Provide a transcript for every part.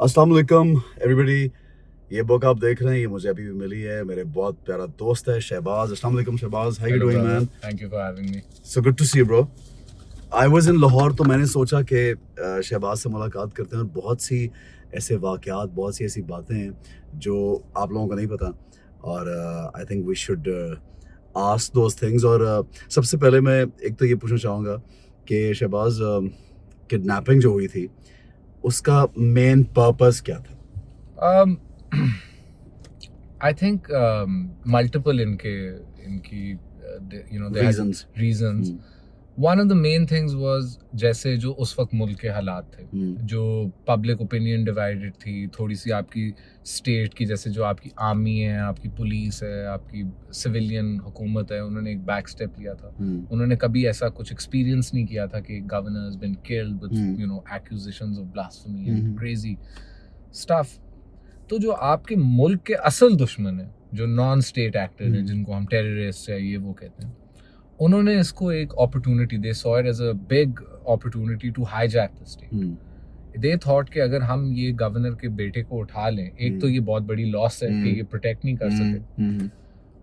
अस्सलाम वालेकुम एवरीबॉडी। ये बुक आप देख रहे हैं, ये मुझे अभी भी मिली है। मेरे बहुत प्यारा दोस्त है शहबाज। अस्सलाम वालेकुम Shahbaz, how you doing man? Thank you for having me. So good to see you bro. I was in Lahore, तो मैंने सोचा कि शहबाज से मुलाकात करते हैं। और बहुत सी ऐसे वाक़यात, बहुत सी ऐसी बातें हैं जो आप लोगों को नहीं पता, और I think we should ask those things. और सबसे पहले मैं एक तो ये पूछना चाहूँगा कि शहबाज, किडनैपिंग जो हुई थी उसका मेन पर्पस क्या था? Um, I think multiple इनकी they had reasons. One of the main things was जैसे जो उस वक्त मुल्क के हालात थे, जो पब्लिक ओपिनियन डिवाइडेड थी थोड़ी सी आपकी स्टेट की, जैसे जो आपकी आर्मी है, आपकी पुलिस है, आपकी सिविलियन हुकूमत है, उन्होंने एक बैक स्टेप लिया था। उन्होंने कभी ऐसा कुछ एक्सपीरियंस नहीं किया था कि governor has been killed with accusations of blasphemy and crazy stuff. तो जो आपके मुल्क के असल दुश्मन है, जो नॉन स्टेट एक्टर है, जिनको हम टेररिस्ट है ये वो कहते हैं, उन्होंने इसको एक opportunity, they saw it as a big opportunity to hijack the state. They thought कि अगर हम ये गवर्नर के बेटे को उठा लें, एक तो ये बहुत बड़ी लॉस है कि ये प्रोटेक्ट नहीं कर सके,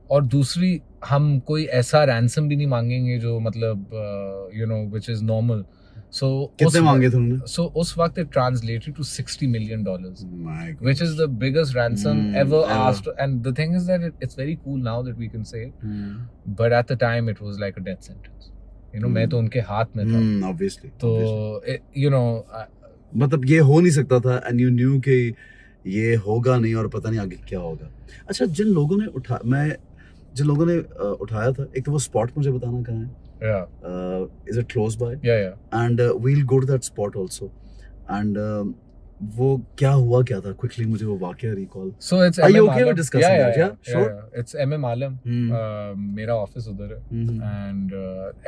और दूसरी हम कोई ऐसा रैंसम भी नहीं मांगेंगे जो मतलब व्हिच इज नॉर्मल। सो कितने मांगे थे उन्होंने? So उस वक्त it translated to $60 million, which is the biggest ransom ever asked. And the thing is that it's very cool now that we can say it, but at the time it was like a death sentence. मैं तो उनके हाथ में था, obviously. तो मतलब ये हो नहीं सकता था, and you knew कि ये होगा नहीं और पता नहीं आगे क्या होगा। अच्छा, जिन लोगों ने उठाया था, एक तो वो स्पॉट मुझे बताना कहाँ है? Is it close by? Yeah. And we'll go to that spot also. And वो क्या हुआ क्या था? Quickly मुझे वो वाकया recall. So it's Are you MM okay with Alam. discussing that? Yeah, sure. It's MM Alam. मेरा ऑफिस उधर है, and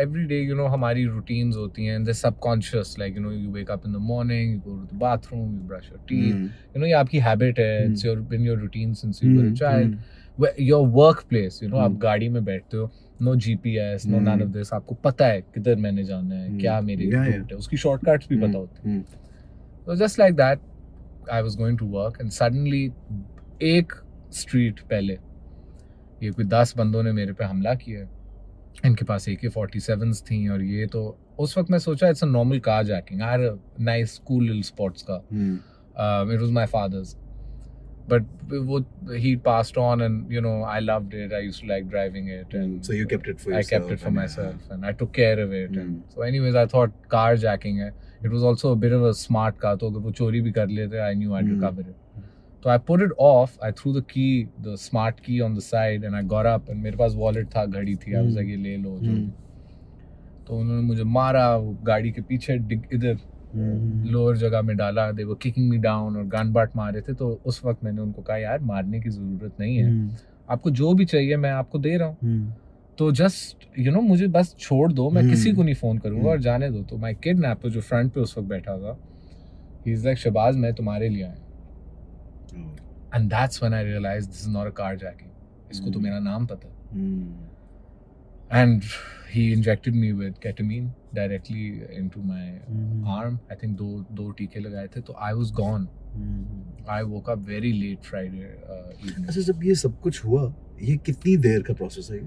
every day हमारी routines होती हैं, they're subconscious, like you wake up in the morning, you go to the bathroom, you brush your teeth, ये आपकी habit है, it's been your routine since you were a child. Your workplace, आप गाड़ी में बैठते हो, no GPS, no none of this, आपको पता है किधर मैंने जाना है, क्या मेरी रूट है, उसकी शॉर्टकट्स भी पता होती हैं। So just like that, I was going to work and suddenly एक स्ट्रीट पहले ये कोई 10 बंदों ने मेरे पे हमला किया। इनके पास AK-47s थी, और ये तो उस वक्त मैं सोचा it's a normal carjacking. I had a nice cool little sports car. It was my father's. But he passed on, and I loved it. I used to like driving it, and so you kept it for yourself. I kept it for myself, and I took care of it. And so, anyways, I thought carjacking है. It was also a bit of a smart car. तो अगर वो चोरी भी कर लेते, I knew I'd recover it. So I put it off. I threw the key, the smart key, on the side, and I got up. And मेरे पास wallet था, घड़ी थी. I was like, ये ले लो जो भी. तो उन्होंने मुझे मारा, गाड़ी के पीछे इधर लोअर जगह में डाला। दे वो किकिंग मी डाउन और गन बाट मारे थे। तो उस वक्त मैंने उनको कहा, यार मारने की जरूरत नहीं है, आपको जो भी चाहिए मैं आपको दे रहा हूँ, तो जस्ट मुझे बस छोड़ दो, मैं किसी को नहीं फोन करूंगा और जाने दो। तो माय किडनैपर जो फ्रंट पे उस वक्त बैठा था, ही इज लाइक, शहबाज मैं तुम्हारे लिए आया। And that's when I realise this is not a carjacking, इसको तो मेरा नाम पता है। And he injected me with ketamine directly into my arm. I think दो टीके लगाए थे, तो I was gone. I woke up very late Friday evening. अच्छा, जब ये सब कुछ हुआ, ये कितनी देर का प्रोसेस है?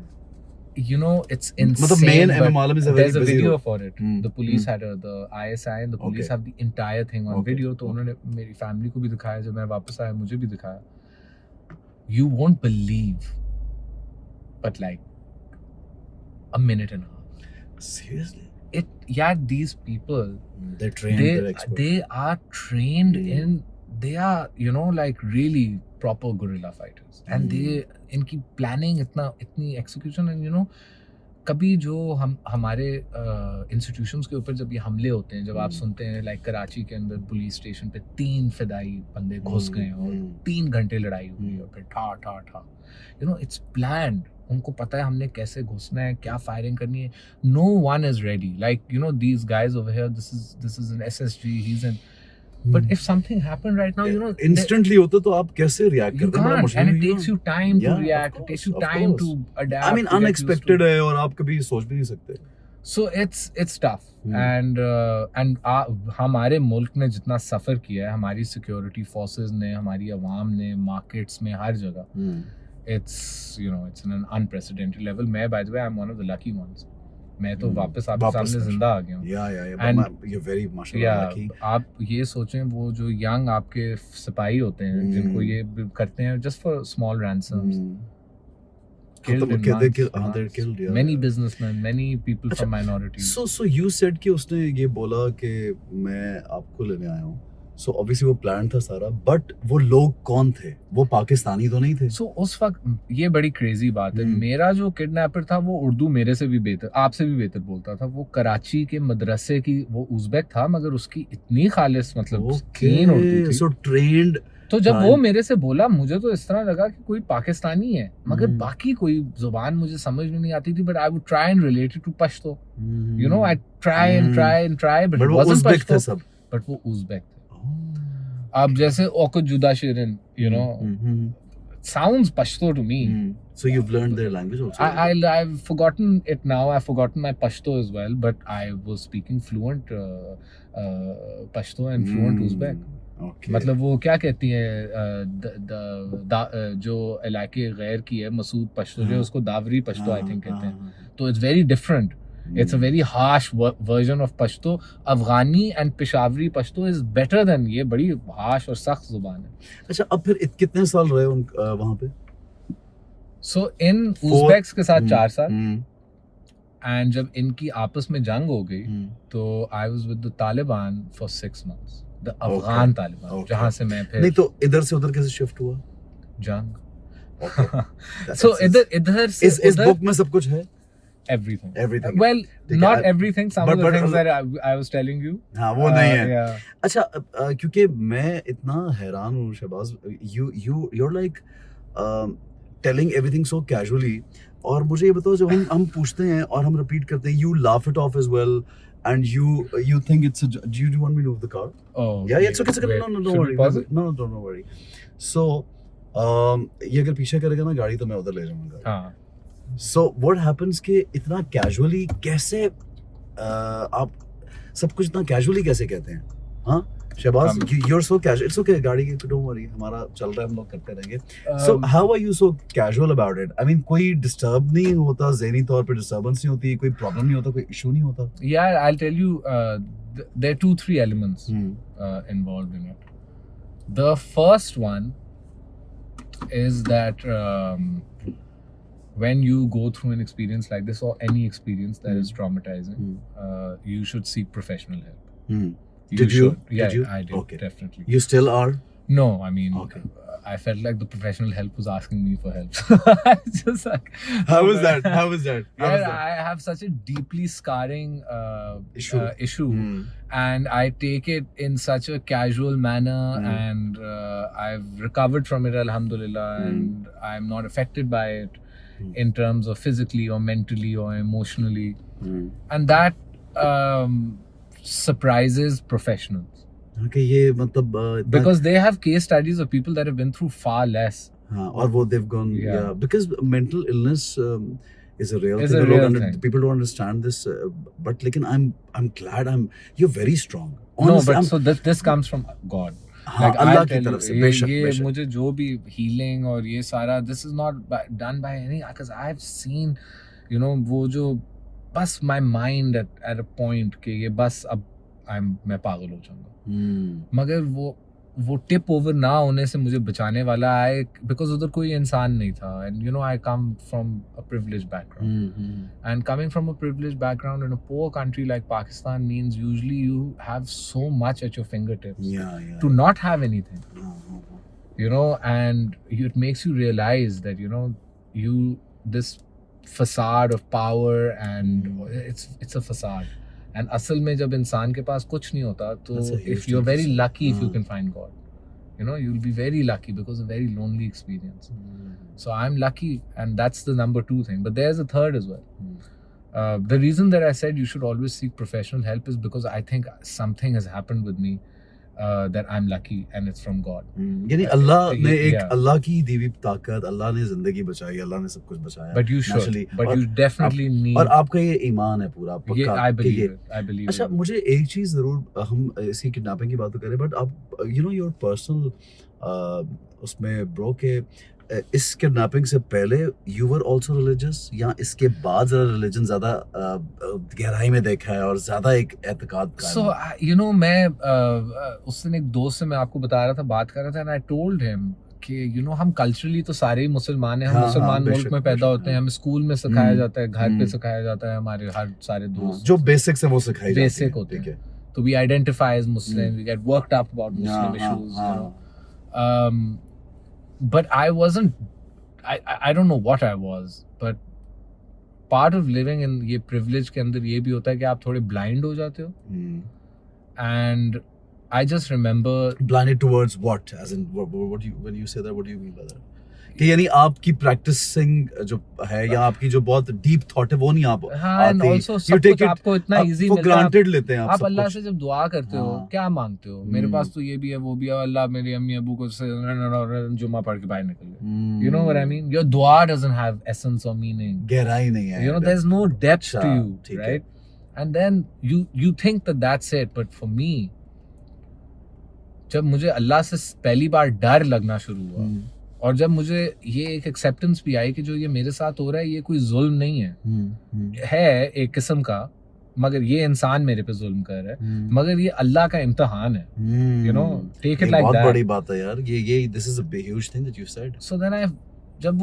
It's insane. मतलब main MM Alam is a very busy. There's a video for it. The police had the ISI, and the police have the entire thing on video. तो उन्होंने मेरी फैमिली को भी दिखाया, जब मैं वापस आया मुझे भी दिखाया। You won't believe, but like a minute and a half. Seriously? These people, they're trained, they're expert. They are trained in, they are like really proper guerrilla fighters, and they इनकी planning इतनी execution, and कभी जो हमारे institutions के ऊपर जब ये हमले होते हैं, जब आप सुनते हैं लाइक कराची के अंदर पुलिस स्टेशन पे 3 फिदाई बंदे घुस गए और 3 घंटे लड़ाई हुई और फिर ठा इट्स प्लान्ड। उनको पता है हमने कैसे घुसना है, क्या फायरिंग करनी है। No one is ready, like these guys over here, this is an SSG, he is an, but if something happened right now, instantly होता तो आप कैसे react करते? You can't, and it takes you time to react. It takes you time to adapt. I mean, unexpected है और आप कभी सोच भी नहीं सकते। So it's tough. And हमारे मुल्क ने जितना सफ़र किया है, हमारी सिक्योरिटी फोर्सेस ने, हमारी अवाम ने, मार्केट्स में, हर जगह, it's it's an unprecedented level. मैं by the way I'm one of the lucky ones. मैं तो वापस आपके सामने जिंदा आ गया हूँ. Yeah. And you're very mashallah lucky. आप ये सोचें, वो जो यंग आपके सिपाही होते हैं, जिनको ये करते हैं just for small ransoms. Killed in months. They're killed, yeah. Many businessmen, many people from minorities. So you said कि उसने ये बोला कि मैं आपको लेने आया हूँ. So obviously वो प्लान था सारा, but वो लोग कौन थे? वो पाकिस्तानी तो नहीं थे. So उस वक्त ये बड़ी क्रेजी बात है. मेरा जो किडनैपर था वो उर्दू मेरे से भी बेहतर, आपसे भी बेहतर बोलता था. वो कराची के मदरसे की, वो उज़्बेक था, मगर उसकी इतनी खालिस मतलब क्लीन उर्दू थी. So trained. तो जब वो मेरे से बोला, मुझे तो इस तरह लगा कि कोई पाकिस्तानी है, मगर बाकी कोई जुबान मुझे समझ में नहीं आती थी. But I would try and relate it to Pashto. I try and try, but वो उज़्बेक थे सब. बट वो उज़्बेक थे. अब जैसे ओकुद जुदा Shirin, sounds Pashto to me. So you've learned their language also? I've forgotten it now. I've forgotten my Pashto as well, but I was speaking fluent Pashto and fluent Uzbek. Okay. मतलब वो क्या कहती है, जो इलाके गैर की है, मसूद पश्तो जो, उसको दावरी पश्तो आई थिंक कहते हैं. तो it's very different. It's a very harsh version of Pashto. Afghani and Peshawari Pashto is better than ये. बड़ी harsh और सख्त जुबान है. अच्छा, अब फिर कितने साल रहे वहाँ पे? So in Uzbeks के साथ 4 साल. And जब इनकी आपस में जंग हो गई, तो I was with the Taliban for 6 months. The Afghan Taliban, जहाँ से मैं फिर. नहीं तो इधर से उधर कैसे शिफ्ट हुआ? जंग. So इधर से इस बुक में सब कुछ है? Everything. Well, not everything. Some of the things that I was telling you. हाँ, वो नहीं है. Yeah. अच्छा, क्योंकि मैं इतना हैरान हूँ Shahbaz. You're like telling everything so casually. और मुझे ये बताओ, जब हम पूछते हैं और हम repeat करते हैं, you laugh it off as well, and you think it's a. Do you want me to move the car? Oh. Yeah, it's okay. No, don't worry. No, don't worry. So, ये अगर पीछे करेगा ना गाड़ी, तो मैं उधर ले जाऊँगा. हाँ. So what happens कि इतना casually कैसे आप सब कुछ इतना casually कैसे कहते हैं? हाँ Shahbaz, you're so casual. It's okay, गाड़ी की, don't worry, हमारा चल रहा है, हम लोग करते रहेंगे. So how are you so casual about it? I mean, कोई disturb नहीं होता, ज़हनी तौर पे disturbance नहीं होती, कोई problem नहीं होता, कोई issue नहीं होता? Yeah, I'll tell you, there are 2-3 elements involved in it. The first one is that when you go through an experience like this, or any experience that is traumatizing, you should seek professional help. Did you? Yeah, did you? I did. Okay. Definitely. You still are? No, I mean, okay. I felt like the professional help was asking me for help. Just like, How was that? I have such a deeply scarring issue, and I take it in such a casual manner, and I've recovered from it, alhamdulillah, and I'm not affected by it in terms of physically or mentally or emotionally, and that surprises professionals. Okay, ये मतलब because they have case studies of people that have been through far less. हाँ, और वो they've gone, yeah, because mental illness is a real thing. A real thing. People don't understand this, but लेकिन I'm glad you're very strong. Honestly, no, but this comes from God. Like, अल्लाह की तरफ से, ये मुझे जो भी healing और ये सारा, this is not done by any, because I've seen, वो जो बस my mind at a point कि ये बस अब मैं पागल हो जाऊंगा, मगर वो टिप ओवर ना होने से मुझे बचाने वाला आए, बिकॉज उधर कोई इंसान नहीं था. And I come from a privileged background, and coming from a privileged background in a poor country like Pakistan means usually you have so much at your finger tips to not have anything, and it makes you realize that you this facade of power, and it's a facade. And असल में जब इंसान के पास कुछ नहीं होता, तो if you're very lucky if you can find God, you'll be very lucky, because a very lonely experience. So I'm lucky, and that's the number 2 thing. But there's a third as well. The reason that I said you should always seek professional help is because I think something has happened with me that I'm lucky and it's from God. यानी अल्लाह ने एक Yeah. अल्लाह की दी हुई ताकत, अल्लाह ने जिंदगी बचाई, अल्लाह ने सब कुछ बचाया But you should. naturally, But और you definitely need. और आपका ये ईमान है पूरा ये पक्का I कि believe ये it. I believe अच्छा it. मुझे एक चीज़ ज़रूर हम इसी किडनैपिंग की बात तो करें बट आप यू नो योर पर्सनल उसमें ब्रो के इस किडनैपिंग से पहले यू वर आल्सो रिलीजियस या इसके बाद ज़रा रिलीजन ज़्यादा गहराई में देखा है और ज़्यादा एक एतकाद कायम So हुआ? you know मैं उस दिन एक दोस्त से मैं आपको बता रहा था, बात कर रहा था, and I told him कि you know हम कल्चरली तो सारे ही मुसलमान हैं, हम हाँ, मुसलमान बेशक, मुल्क में पैदा बेशक, होते हैं, हाँ। हमें स्कूल में सिखाया हम्म, जाता है, घर पे हम्म। सिखाया जाता है, हमारे हर सारे हाँ, दोस्त जो बेसिक्स है वो सिखाई जाती है, बेसिक होते ठीक हैं, है। तो we identify as Muslim, we get worked up about हाँ, Muslim हाँ, issues, you हाँ, know. But I wasn't, I don't know what I was, but part of living in ये privilege के अंदर ये भी होता है कि आप थोड़े blind हो जाते हो, and I just remember blinded towards what, as in what do you, when you say that, what do you mean by that? कि यानी आपकी प्रैक्टिसिंग जो है या आपकी जो बहुत डीप थॉट है वो नहीं आप हाँ, and आती, also you सब take कुछ it आपको इतना आप easy for मिलता है, granted लेते हैं आप आप सब अल्लाह कुछ। से जब दुआ करते हो, हाँ। क्या मांगते हो? मेरे पास तो ये भी है, वो भी है, अल्लाह मेरी अम्मी अबू को जुम्मा पढ़ के बाहर निकल गए। You know what I mean? Your dua doesn't have essence or meaning. गहराई नहीं है, You know, there's no depth अच्छा, to you, ठीक है। right? And then you think that that's it, but for me, जब मुझे अल्लाह से पहली बार डर लगना शुरू हुआ, और जब मुझे ये एक एक्सेप्टेंस भी आई कि जो ये मेरे साथ हो रहा है ये कोई जुल्म नहीं है एक किस्म का, मगर ये इंसान मेरे पे जुल्म कर रहा है, मगर ये अल्लाह का इम्तिहान है, you know, take it like बहुत that. बड़ी बात है यार, ये this is a big huge thing that you said. So then जब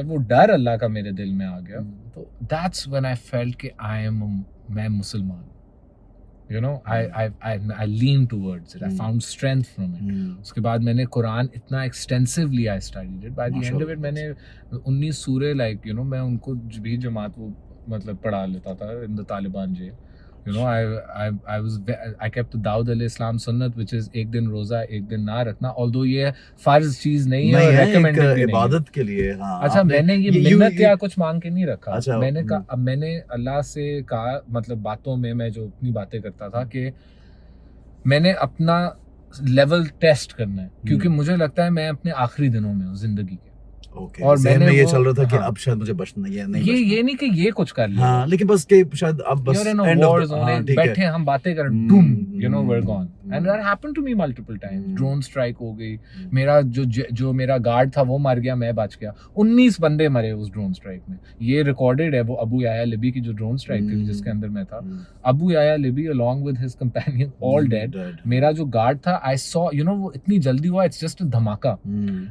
वो डर अल्लाह का मेरे दिल में आ गया, तो that's when I felt कि मैं मुसलमान, you know, I leaned towards it, I found strength from it. उसके बाद मैंने कुरान इतना extensively I studied it. By the end of it मैंने 19 सूरे like you know मैं उनको भी जमात वो मतलब पढ़ा लेता था in the Taliban jail. You know, I kept the Daud al-Islam sunnat, which is एक दिन रोजा एक दिन ना रखना, although ये फर्ज चीज नहीं है और recommended भी नहीं है इबादत के लिए। हाँ, अच्छा, मैंने ये मिन्नत या कुछ मांग के नहीं रखा। अच्छा, मैंने कहा, अब मैंने अल्लाह से कहा, मतलब बातों में मैं जो अपनी बातें करता था कि मैंने अपना लेवल टेस्ट करना है, क्योंकि मुझे लगता है मैं अपने आखिरी दिनों में हूँ जिंदगी के। और मैंने ये चल रहा था कि अब शायद मुझे बचना ये नहीं, ये नहीं कि ये कुछ कर लिया, हाँ, लेकिन बस कि शायद अब बस एंड ऑफ द बैठे हम बातें कर doom, you know, we are gone, and that happened to me multiple times. Drone strike हो गई, मेरा जो मेरा गार्ड था वो मर गया, मैं बच गया, 19 बंदे मरे उस ड्रोन स्ट्राइक में। ये रिकॉर्डेड है, वो अबू याया लिबी की जो ड्रोन स्ट्राइक थी जिसके अंदर मैं था, Abu Yahya Libi along with his companion all dead. मेरा जो गार्ड था, आई सॉ, यू नो, वो इतनी जल्दी हुआ, इट्स जस्ट अ धमाका,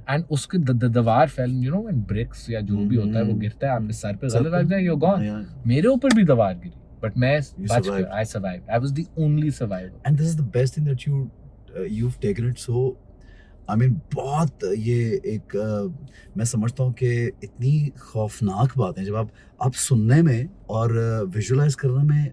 एंड उसके दीवार fell, you know, when breaks या जो भी होता है वो गिरता है आपके सर पे, गलत लग जाए, यू गॉन। मेरे ऊपर भी दीवार गिरी, बट मैं बच गया, I survived, I was the only survivor. And this is the best thing that you've taken it so, I mean, बहुत ये एक मैं समझता हूँ कि इतनी खौफनाक बात है जब आप सुनने में और विजुअलाइज करने में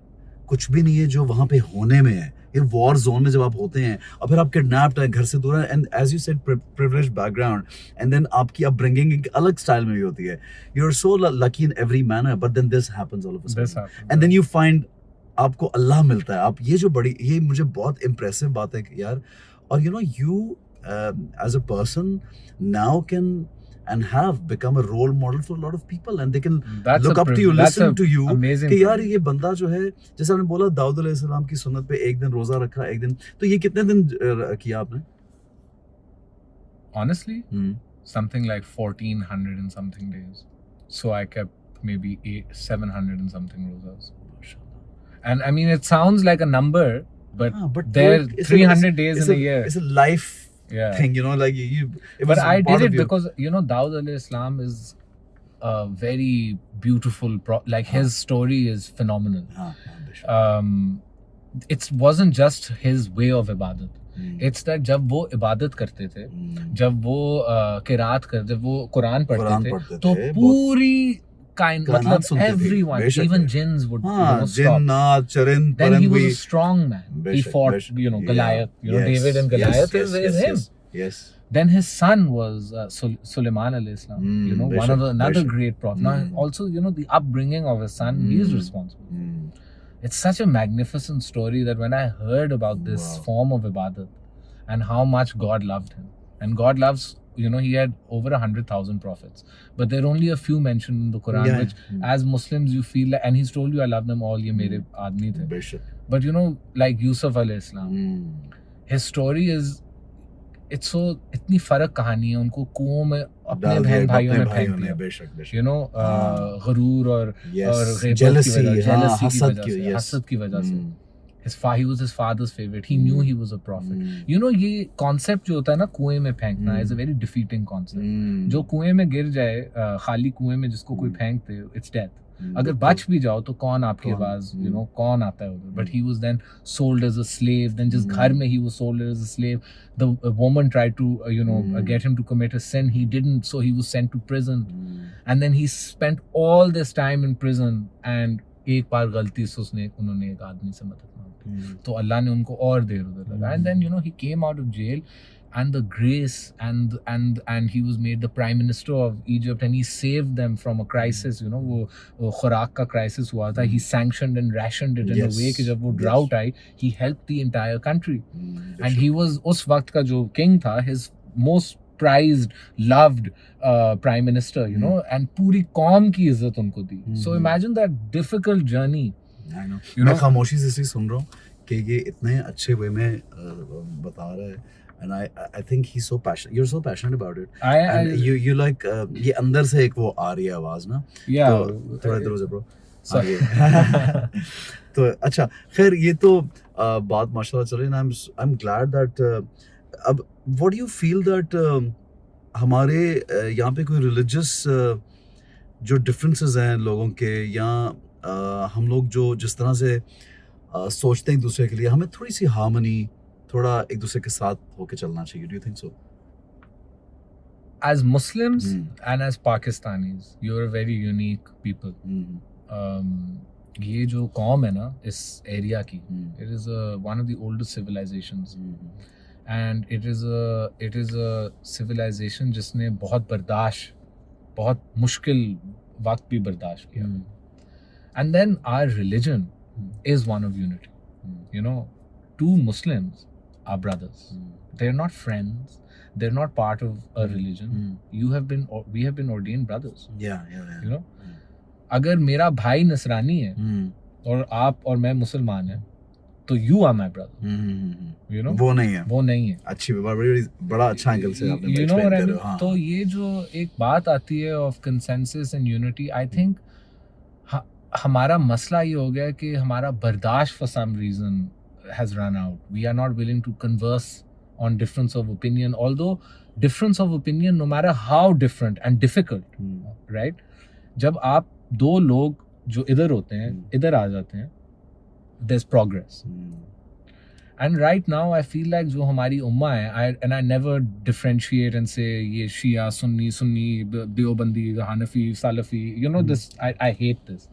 कुछ भी नहीं है जो वहाँ पे होने में है। ये वॉर जोन में जब आप होते हैं और फिर आप किडनैप्ड हैं, घर से दूर हैं, and as you said privileged background, and then आपकी अपब्रिंगिंग एक अलग स्टाइल में भी होती है। You are so lucky in every manner, but then this happens all of a sudden, and then you find आपको अल्लाह मिलता है। आप ये मुझे बहुत इम्प्रेसिव बात है यार। और you know, you as a person now can and have become a role model for a lot of people, and they can look up to you, listen to you, कि यार ये बंदा जो है, जैसे आपने बोला दाऊद अलैहिस्सलाम की सुन्नत पे एक दिन रोजा रखा, एक दिन, तो ये कितने दिन किया आपने? Honestly, something like 1400 and something days. So I kept maybe 700 and something rozas. And I mean, it sounds like a number, but there 300 days in a year. It's a life thing, you know, like you. But I did it because, you know, Daud al-Islam is a very beautiful, like his story is phenomenal. It wasn't just his way of ibadat. It's that जब वो इबादत करते थे, जब वो किरात करते, जब वो कुरान पढ़ते थे, तो पूरी मतलब everyone, even jinns would जिन्नात, चरिंद, then he was a strong man. He fought, you know, Goliath, you know, David and Goliath is him. Yes. Then his son was Sulaiman al-Islam, you know, another great prophet. Now also, you know, the upbringing of his son, he is responsible. It's such a magnificent story that when I heard about this form of ibadat and how much God loved him, and God loves, he had over 100,000 prophets, but there are only a few mentioned in the Quran, which as Muslims you feel like, and he's told you I love them all, ye mere aadmi the. But like Yusuf alayhi salam, his story is, it's so इतनी फर्क कहानी है, उनको कुओं में अपने बहन भाइयों ने फेंक दिया, गरूर और jealousy की वजह से, हसद की वजह से. He was his father's favorite. He knew he was a prophet. ये concept जो होता है ना कुएं में फेंकना is a very defeating concept. जो कुएं में गिर जाए, खाली कुएं में जिसको कोई फेंक दे, it's death. अगर बच भी जाओ तो कौन आपके पास, कौन आता है उधर. But he was then sold as a slave. Then जिस घर में he was sold as a slave, the woman tried to get him to commit a sin. He didn't, so he was sent to prison. And then he spent all this time in prison. And एक बार गलती से उन्होंने एक आदमी से मदद मांगी, तो अल्लाह ने उनको और देर उधर लगा. And then he came out of jail, and the grace and he was made the prime minister of Egypt, and he saved them from a crisis. वो खुराक का crisis हुआ था. He sanctioned and rationed it in a way कि जब वो drought I, he helped the entire country. And he was उस वक्त का जो king था, his most prized, loved prime minister, and पूरी कौम की इज्जत उनको दी. So imagine that difficult journey. I know. मैं खामोशी से इसी सुन रहा हूँ कि ये इतने अच्छे वे में बता रहा है. And I think he's so passionate. You're so passionate about it. And you like ये अंदर से एक वो आ रही है आवाज ना. Yeah. तो थोड़ा इधर उधर bro. तो अच्छा, खैर ये तो बात माशाल्लाह चल रही है. I'm glad that अब what do you feel that हमारे यहाँ पे कोई religious जो differences हैं लोगों के, या हम लोग जो जिस तरह से सोचते हैं एक दूसरे के लिए, हमें थोड़ी सी हार्मनी, थोड़ा एक दूसरे के साथ होके चलना चाहिए. Do you think so? As Muslims and as Pakistanis, you're a very unique people. ये जो कौम है ना इस एरिया की, it is one of the oldest civilizations. And it is a civilization जिसने बहुत मुश्किल वक्त भी बर्दाश्त किया. And then our religion is one of unity. Two Muslims are brothers. They're not friends. They're not part of a religion. We have been ordained brothers. Yeah. अगर मेरा भाई नसरानी है और आप और मैं मुसलमान हैं, तो you are my brother. वो नहीं है. अच्छी बड़ा अच्छा एंगल से आपने explain कर रहे हो. तो ये जो एक बात आती है of consensus and unity, I think हमारा मसला ये हो गया कि हमारा बर्दाश्त for some reason has run out. We are not willing to converse on difference of opinion, although difference of opinion, no matter how different and difficult, right? जब आप दो लोग जो इधर होते हैं, इधर आ जाते हैं, there's progress. And right now I feel like जो हमारी उम्मा है, and I never differentiate and say ये शिया, सुन्नी, देवबंदी, हनफी, Salafi, this, I hate this.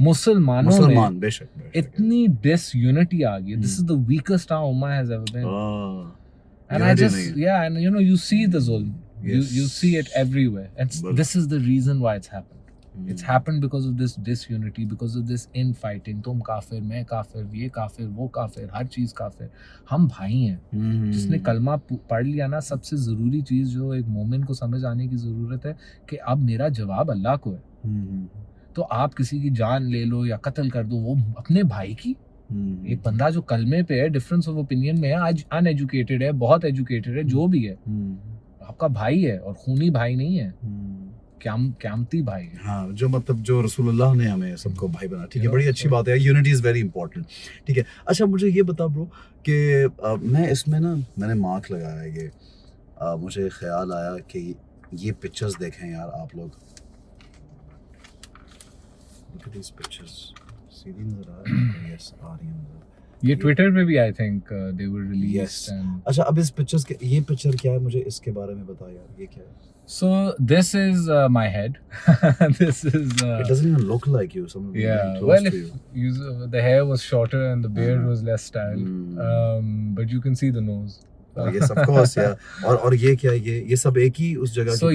मुसलमानों में बेशक इतनी disunity आ गई. This is the weakest our ummah has ever been. And I just, and you see the zulm. You see it everywhere. And this is the reason why it's happened. It's happened because of this disunity, because of this infighting. तुम काफिर, मैं काफिर, ये काफिर, वो काफिर, हर चीज काफिर. हम भाई हैं. जिसने कलमा पढ़ लिया ना, सबसे जरूरी चीज जो एक मोमिन को समझ आने की जरूरत है कि अब मेरा जवाब अल्लाह को है. तो आप किसी की जान ले लो या कत्ल कर दो, वो अपने भाई की. एक बंदा जो कलमे पे है, डिफरेंस ऑफ ओपिनियन में है, आज अनएजुकेटेड है, बहुत एजुकेटेड है, जो भी है, आपका भाई है और खूनी भाई नहीं है, क़यामती भाई है. हाँ, जो मतलब जो रसूलुल्लाह ने हमें सबको भाई बना. ठीक है, बड़ी अच्छी बात है. Unity is very important. ठीक है. अच्छा, मुझे ये बता ब्रो कि मैं इसमें ना मैंने मार्क लगाया है ये, मुझे ख्याल आया कि ये पिक्चर्स देखें यार आप लोग. Look at these pictures. सीधी नजर आ रही है. यस, आ रही है. ये ट्विटर पे भी I think they were released. अच्छा, अब इस पिक्चर्स के, ये पिक्चर क्या है, मुझे इसके बारे में बता यार, ये क्या है? So this is my head. This is it doesn't even look like you. Well, if the hair was shorter and the beard was less style, but you can see the nose. Yes, of course, yeah. और ये क्या है, ये सब एक ही उस जगह की. So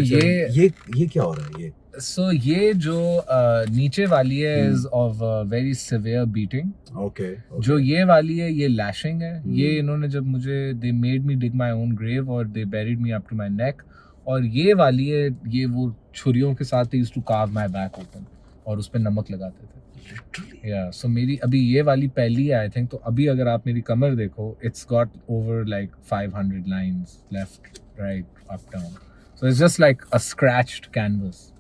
ये क्या हो रहा है? So ये जो नीचे वाली है is of very severe beating. Okay. जो ये वाली है ये lashing है. ये इन्होंने जब मुझे they made me dig my own grave और they buried me up to my neck. और ये वाली है ये वो छुरियों के साथ they used to carve my back open और उस पे नमक लगाते थे. Literally. Yeah, so मेरी अभी ये वाली पहली है I think. तो अभी अगर आप मेरी कमर देखो it's got over like 500 lines left, right, up, down. So it's just like a scratched canvas.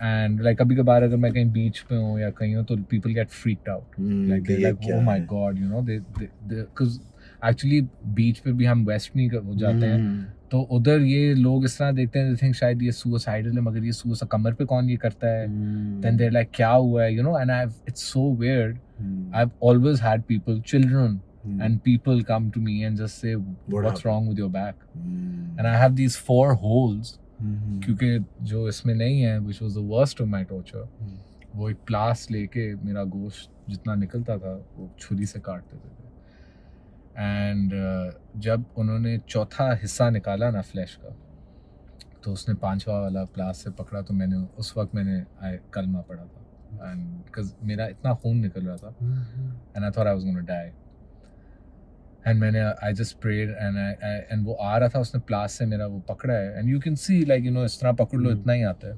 And like कभी कभार अगर मैं कहीं बीच पे हूँ या कहीं हूँ तो people get freaked out. Like they're like oh my god, you know, they because actually बीच पे भी हम वेस्ट में हो जाते हैं तो उधर ये लोग इस तरह देखते हैं they think शायद ये suicidal है मगर ये suicide कमर पे कौन ये करता है. Then they're like क्या हुआ है, you know, and it's so weird. I've always had people, children and people come to me and just say what's wrong with your back. And I have these 4 holes क्योंकि जो इसमें नहीं है which was the worst of my torture. वो एक प्लास लेके मेरा गोश्त जितना निकलता था वो छुरी से काटते थे. एंड जब उन्होंने चौथा हिस्सा निकाला ना फ्लैश का तो उसने 5वां वाला प्लास से पकड़ा तो मैंने उस वक्त कलमा पढ़ा था एंड बिकॉज मेरा इतना खून निकल रहा था and I thought I was gonna die and मैंने आई जस्ट प्रेड एंड वो आ रहा था उसने प्लास से मेरा वो पकड़ा है and you can see like you know इस तरह पकड़ लो इतना ही आता है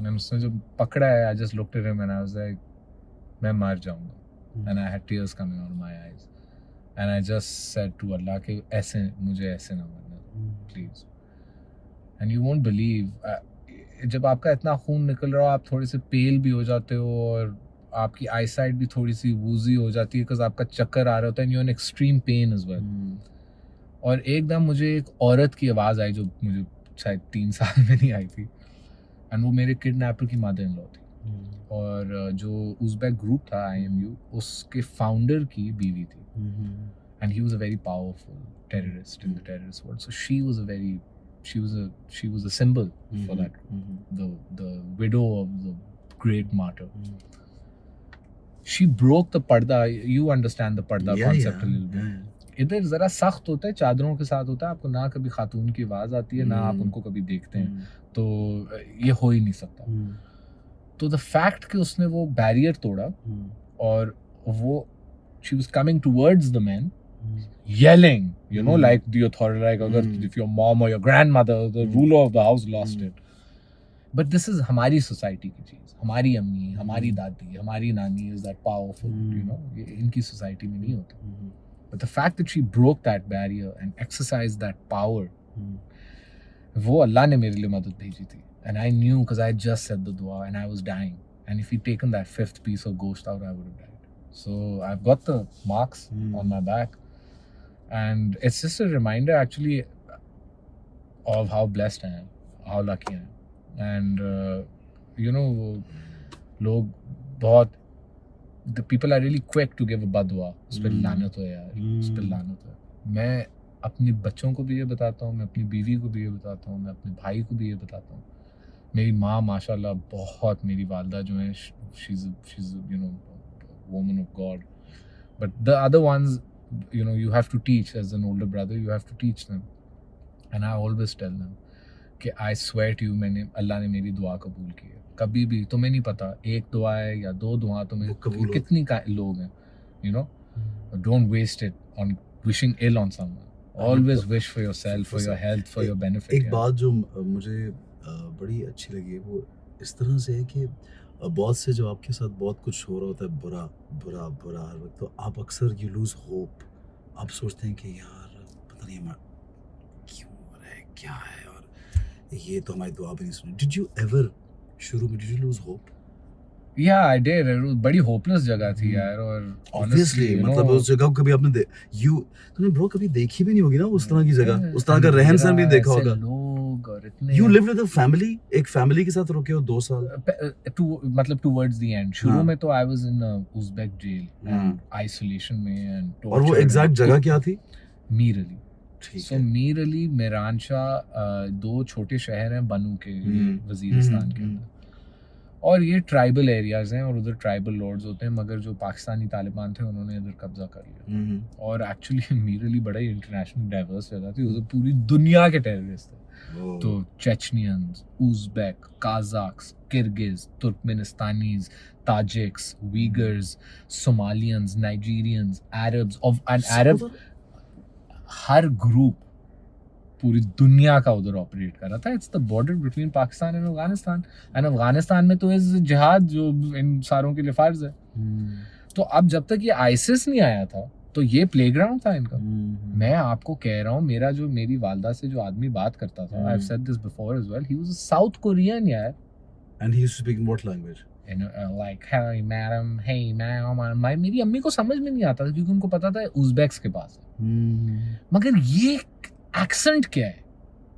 एंड उसने जो पकड़ा है I just looked at him and I was like मैं मर जाऊंगा and I had tears coming out of my eyes and I just said to Allah कि ऐसे मुझे ऐसे ना मरना please. And you won't believe जब आपका इतना खून निकल रहा हो आप थोड़े से पेल भी हो जाते हो और आपकी आई साइट भी थोड़ी सी वूजी हो जाती है बिकॉज आपका चक्कर आ रहा होता है and you are in extreme pain as well. और एकदम मुझे एक औरत की आवाज़ आई जो मुझे शायद 3 साल में नहीं आई थी एंड वो मेरे किडनैपर की मदर इन लॉ थी और जो उज़्बेक ग्रुप था IMU उसके फाउंडर की बीवी थी and he was a very powerful terrorist in the terrorist world. So she was a symbol for that group. The widow of the great martyr. She broke the parda. You understand the parda concept a little bit. इधर जरा सख्त होता है चादरों के साथ होता है आपको ना कभी खातून की आवाज आती है ना आप उनको कभी देखते हैं तो ये हो ही नहीं सकता. तो द फैक्ट कि उसने वो बैरियर तोड़ा और वो she was coming towards the men yelling, you know, like the authority, like agar if your mom or your grandmother, the ruler of the house lost it. But this is हमारी society की चीज, हमारी अम्मी, हमारी दादी, हमारी नानी is that powerful, you know, ये इनकी society में नहीं होता. But the fact that she broke that barrier and exercised that power, वो अल्लाह ने मेरे लिए मदद भेजी थी. And I knew because I had just said the dua and I was dying. And if he'd taken that 5th piece of ghost out, I would have died. So I've got the marks on my back. And it's just a reminder actually of how blessed I am, how lucky I am. And you know, log bahut the people are really quick to give a badua. उस पे लानत हो यार, उस पे लानत हो. मैं अपने बच्चों को भी ये बताता हूँ, मैं अपनी बीवी को भी ये बताता हूँ, मैं अपने भाई को भी ये बताता हूँ. मेरी माँ माशाल्लाह बहुत मेरी वालदा जो है she's you know woman of God. But the other ones, you know, you have to teach as an older brother, you have to teach them. And I always tell them कि I swear to you मैंने अल्लाह ने मेरी दुआ कबूल की है. कभी भी तुम्हें नहीं पता एक दुआ है या 2 दुआ तुम्हें कितनी लोग हैं, you know. Don't waste it on wishing ill on someone. Always wish for yourself, for your health, for your benefit. एक बात जो मुझे बड़ी अच्छी लगी है वो इस तरह से है कि बहुत से जब आपके साथ बहुत कुछ हो रहा होता है बुरा बुरा बुरा हर वक्त तो आप अक्सर यू लूज होप. आप सोचते हैं कि यार पता नहीं क्यों हो रहा है क्या है और ये तो हमारी दुआ भी नहीं सुनी. डिड यू एवर शुरू में did you lose hope? Yeah, I did. It was बड़ी hopeless जगह थी यार और honestly, you know, मतलब उस जगह को कभी आपने तुमने ब्रो कभी देखी भी नहीं होगी ना उस तरह की जगह, उस तरह का रहन सहन भी देखा होगा. लोग और इतने You lived with a family, एक फैमिली के साथ रुके हो 2 साल. मतलब towards the end. शुरू में तो I was in Uzbek jail and isolation में and और वो एग्जैक्ट जगह क्या थी? मीर अली. So मीर अली, मेरानशाह 2 छोटे शहर हैं बनू के वजीरिस्तान के अंदर. और ये ट्राइबल एरियाज हैं और उधर ट्राइबल लॉर्ड्स होते हैं मगर जो पाकिस्तानी तालिबान थे उन्होंने इधर कब्जा कर लिया. और एक्चुअली मीर अली बड़ा ही इंटरनेशनल डाइवर्स जगह थी, उधर पूरी दुनिया के टेररिस्ट थे. तो Chechnyans, Uzbek, Kazakhs, Kyrgyz, Turkmenistanis, Tajiks, Uyghurs, Somalians, Nigerians, Arabs and Arab her group पूरी दुनिया का उधर ऑपरेट कर रहा था. It's the border between Pakistan and Afghanistan. And Afghanistan में तो इस जिहाद जो इन सारों के लिए फर्ज है. तो अब जब तक ये आईसिस नहीं आया था तो ये प्लेग्राउंड था इनका. मैं आपको कह रहा हूँ, मेरी वालदा से जो आदमी बात करता था, I have said this before as well, he was a South Korean यार. And he used to speak what language? Like hey madam, hey ma'am. मेरी अम्मी को समझ में नहीं आता था क्योंकि उनको पता था उज़्बेक्स के पास है. मगर ये एक्सेंट क्या है?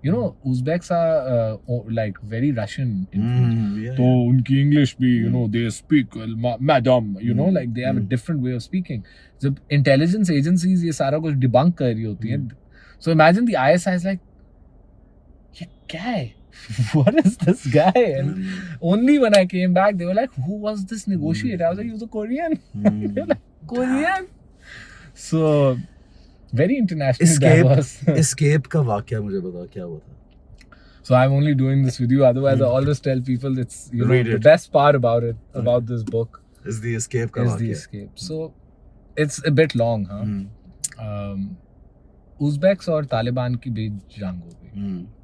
You know, Uzbeks are like very Russian influence. तो उनकी English भी, you know, they speak madam, you know, like they have a different way of speaking. जब intelligence agencies ये सारा कुछ debunk कर रही होती हैं, so imagine the ISI is like, ये क्या है? What is this guy? And only when I came back, they were like, who was this negotiator? I was like, he was a Korean. They were like, Korean? So very international diverse. Escape का वाकया मुझे बता, क्या हुआ था? So I'm only doing this with you. Otherwise, I always tell people it's, you know, the best part about it, about this book, is the escape का वाकया. The escape. So it's a bit long, huh? Uzbeks और तालिबान की बीच जंग हो गई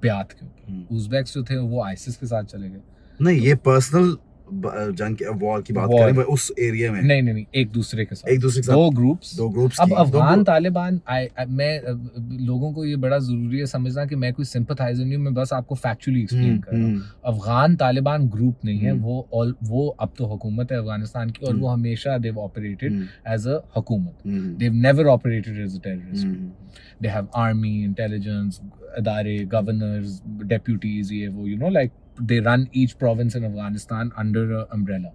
ब्यात के ऊपर. Uzbeks जो थे वो आईसिस के साथ चले गए. नहीं, ये पर्सनल जंग के वॉर की बात करें उस एरिया में. नहीं, एक दूसरे के साथ दो ग्रुप्स. अब अफगान तालिबान, मैं लोगों को ये बड़ा जरूरी है समझना कि मैं कोई सिंपथाइजर नहीं हूँ. मैं बस आपको फैक्चुअली एक्सप्लेन कर रहा हूँ. अफगान तालिबान ग्रुप नहीं है. वो अब तो हुकूमत है अफगानिस्तान की, और वो हमेशा देव ऑपरेटेड एज अ हुकूमत. They never operated as a terrorist. They have army, intelligence अदारे, गवर्नर्स, डेप्यूटीज, ये वो, you know, like they run each province in Afghanistan under a umbrella.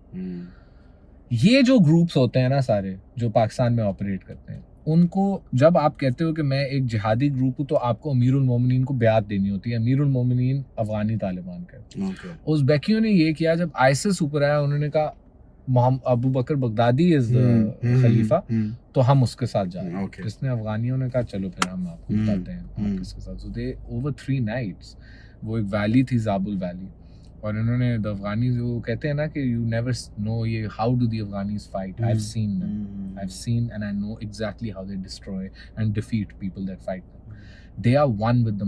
ये जो ग्रुप्स होते हैं ना सारे जो पाकिस्तान में ऑपरेट करते हैं, उनको जब आप कहते हो कि मैं एक जिहादी ग्रुप हूँ तो आपको अमीरुल मोमिनीन को ब्यात देनी होती है. अमीरुल मोमिनीन अफगानी तालिबान का. उज़्बेकियों ने ये किया, जब आईसिस ऊपर आया उन्होंने कहा अबू बकर बगदादी इज द खलीफा, तो हम उसके साथ जा रहे हैं. जिसने अफगानियों ने कहा चलो फिर हम आपको बताते हैं आप किसके साथ. सो दे ओवर 3 nights, वो एक वैली थी, जाबुल वैली, और इन्होंने द अफगानी जो कहते हैं ना कि यू नेवर नो ये how do the Afghanis fight. I have seen and I know exactly how they destroy and defeat people that fight them. They are one with the